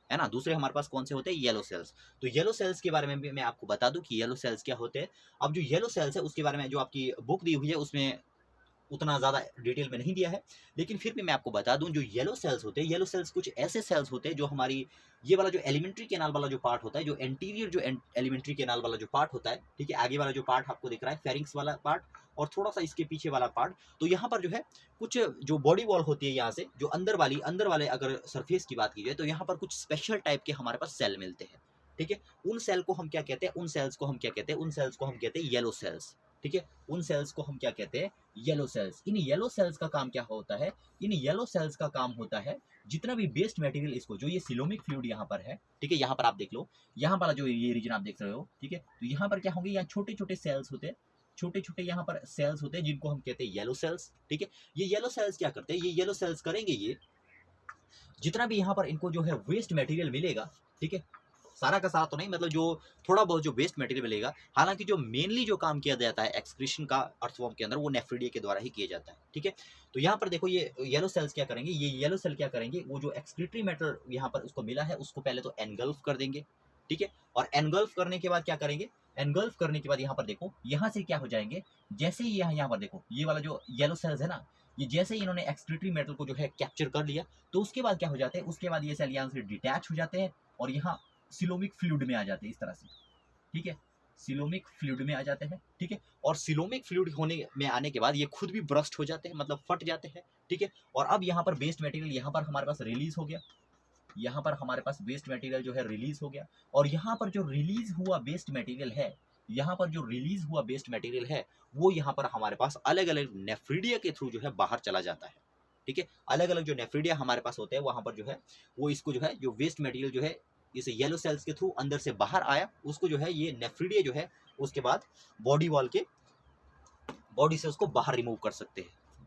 है ना। दूसरे हमारे पास कौन से होते हैं, येलो सेल्स। तो येलो सेल्स के बारे में भी मैं आपको बता दूं कि येलो सेल्स क्या होते हैं। अब जो येलो सेल्स है उसके बारे में जो आपकी बुक दी हुई है उसमें उतना ज़्यादा डिटेल में नहीं दिया है, लेकिन फिर भी मैं आपको बता दूं जो येलो सेल्स होते हैं, येलो सेल्स कुछ ऐसे सेल्स होते हैं जो हमारी ये वाला जो एलिमेंट्री कैनाल वाला जो पार्ट होता है, जो एंटीरियर जो एलिमेंट्री कैनाल वाला जो पार्ट होता है, ठीक है, आगे वाला जो पार्ट आपको दिख रहा है फेरिंक्स वाला पार्ट, और थोड़ा सा इसके पीछे वाला पार्ट, तो यहाँ पर जो है कुछ जो बॉडी वॉल होती है यहाँ से जो अंदर वाले अगर सरफेस की बात की जाए तो यहाँ पर कुछ स्पेशल टाइप के हमारे पास सेल मिलते हैं, ठीक है। उन सेल को हम क्या कहते हैं, उन सेल्स को हम कहते हैं येलो सेल्स, ठीक है। उन सेल्स को हम क्या कहते हैं, येलो सेल्स। इन येलो सेल्स का काम क्या होता है, इन येलो सेल्स का काम होता है जितना भी वेस्ट मटेरियल इसको, जो ये सिलोमिक फ्लूइड यहाँ पर है, ठीक है, यहाँ पर आप देख लो, यहाँ पर जो ये रीजन आप देख रहे हो, ठीक है, तो यहाँ पर क्या होंगे, यहाँ छोटे छोटे सेल्स होते हैं, छोटे छोटे यहाँ पर सेल्स होते हैं जिनको हम कहते हैं येलो सेल्स, ठीक है। ये येलो सेल्स क्या करते हैं, ये येलो सेल्स करेंगे ये जितना भी यहाँ पर इनको जो है वेस्ट मटेरियल मिलेगा, ठीक है, सारा का सारा तो नहीं, मतलब जो थोड़ा बहुत जो वेस्ट मटेरियल मिलेगा, हालांकि जो मेनली जो काम किया जाता है एक्सक्रीशन का अर्थवर्म के अंदर वो नेफ्रिडिया के द्वारा ही किया जाता है, ठीक है। तो यहाँ पर देखो ये येलो सेल्स क्या करेंगे, ये येलो सेल क्या करेंगे, वो जो एक्सक्रीटरी मैटर यहाँ पर उसको मिला है उसको पहले तो एनगल्फ कर देंगे, ठीक है, और एनगल्फ करने के बाद क्या करेंगे, एनगल्फ करने के बाद यहाँ पर देखो यहाँ से क्या हो जाएंगे, जैसे ही यहाँ पर देखो ये वाला जो येलो सेल्स है ना, ये जैसे ही इन्होंने एक्सक्रीटरी मेटल को जो है कैप्चर कर लिया, तो उसके बाद क्या हो जाते हैं, उसके बाद ये सेल यहाँ से डिटैच हो जाते हैं और यहाँ सिलोमिक फ्लूइड में आ जाते हैं इस तरह से, ठीक है, सिलोमिक फ्लूइड में आ जाते हैं, ठीक है। और सिलोमिक फ्लूइड होने में आने के बाद ये खुद भी ब्रस्ट हो जाते हैं, मतलब फट जाते हैं, ठीक है। और अब यहाँ पर वेस्ट मटेरियल यहाँ पर हमारे पास रिलीज हो गया, यहाँ पर हमारे पास वेस्ट मटेरियल जो है रिलीज हो गया, और यहाँ पर जो रिलीज हुआ वेस्ट मटेरियल है, यहाँ पर जो रिलीज हुआ वेस्ट मटेरियल है वो यहाँ पर हमारे पास अलग अलग नेफ्रिडिया के थ्रू जो है बाहर चला जाता है, ठीक है। अलग अलग जो नेफ्रिडिया हमारे पास होते हैं वहां पर जो है वो इसको जो है जो वेस्ट मटेरियल जो है इस येलो सेल्स के थ्रू अंदर से बाहर आया, उसको जो है ये नेफ्रिडिया जो है उसके बाद बॉडी से उसको बाहर रिमूव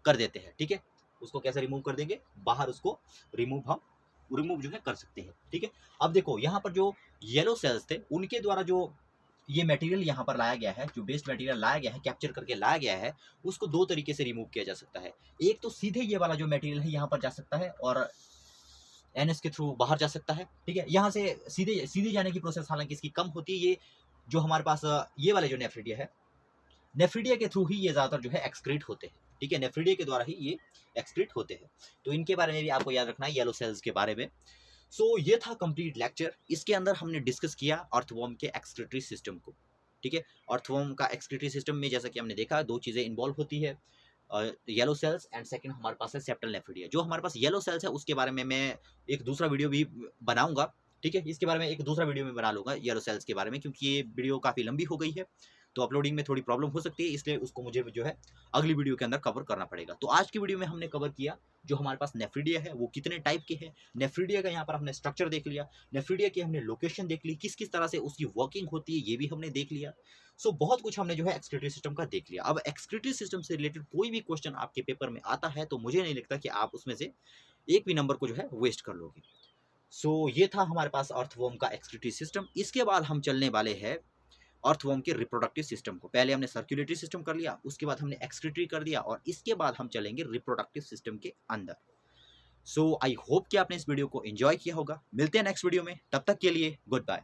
कर देते हैं, ठीक है। उसको कैसे रिमूव कर देंगे, बाहर उसको रिमूव जो है कर सकते हैं, ठीक है। अब देखो यहाँ पर जो येलो सेल्स थे उनके द्वारा जो ये मटेरियल यहाँ पर लाया गया है, जो वेस्ट मटेरियल लाया गया है, कैप्चर करके लाया गया है, उसको दो तरीके से रिमूव किया जा सकता है। एक तो सीधे ये वाला जो मटेरियल है यहाँ पर जा सकता है और एनएस के थ्रू बाहर जा सकता है, ठीक है। यहाँ से सीधे जाने की प्रोसेस हालांकि इसकी कम होती है, ये जो हमारे पास ये वाले जो नेफ्रिडिया है, नेफ्रिडिया के थ्रू ही ये ज्यादातर जो है एक्सक्रीट होते हैं, ठीक है, नेफ्रिडिया के द्वारा ही ये एक्सक्रीट होते हैं। तो इनके बारे में भी आपको याद रखना है, येलो सेल्स के बारे में। सो ये था कंप्लीट लेक्चर। इसके अंदर हमने डिस्कस किया अर्थवर्म के एक्सक्रीटरी सिस्टम को। ठीक है, अर्थवर्म का एक्सक्रीटरी सिस्टम में जैसा कि हमने देखा दो चीज़ें इन्वॉल्व होती है, येलो सेल्स एंड सेकंड हमारे पास है सेप्टल नेफ्रिडिया। जो हमारे पास येलो सेल्स है उसके बारे में मैं एक दूसरा वीडियो भी बनाऊंगा। ठीक है, इसके बारे में एक दूसरा वीडियो में बना लूंगा येलो सेल्स के बारे में, क्योंकि ये वीडियो काफ़ी लंबी हो गई है तो अपलोडिंग में थोड़ी प्रॉब्लम हो सकती है, इसलिए उसको मुझे जो है अगली वीडियो के अंदर कवर करना पड़ेगा। तो आज की वीडियो में हमने कवर किया जो हमारे पास नेफ्रिडिया है वो कितने टाइप के हैं, नेफ्रिडिया का यहाँ पर हमने स्ट्रक्चर देख लिया, नेफ्रिडिया की हमने लोकेशन देख ली, किस किस तरह से उसकी वर्किंग होती है ये भी हमने देख लिया। सो बहुत कुछ हमने जो है एक्सक्रीटरी सिस्टम का देख लिया। अब एक्सक्रीटरी सिस्टम से रिलेटेड कोई भी क्वेश्चन आपके पेपर में आता है तो मुझे नहीं लगता कि आप उसमें से एक भी नंबर को जो है वेस्ट कर लोगे। सो ये था हमारे पास अर्थवर्म का एक्सक्रीटरी सिस्टम। इसके बाद हम चलने वाले हैं अर्थवर्म के रिप्रोडक्टिव सिस्टम को। पहले हमने सर्कुलेटरी सिस्टम कर लिया, उसके बाद हमने एक्सक्रीटरी कर दिया और इसके बाद हम चलेंगे रिप्रोडक्टिव सिस्टम के अंदर। सो आई होप कि आपने इस वीडियो को एंजॉय किया होगा। मिलते हैं नेक्स्ट वीडियो में, तब तक के लिए गुड बाय।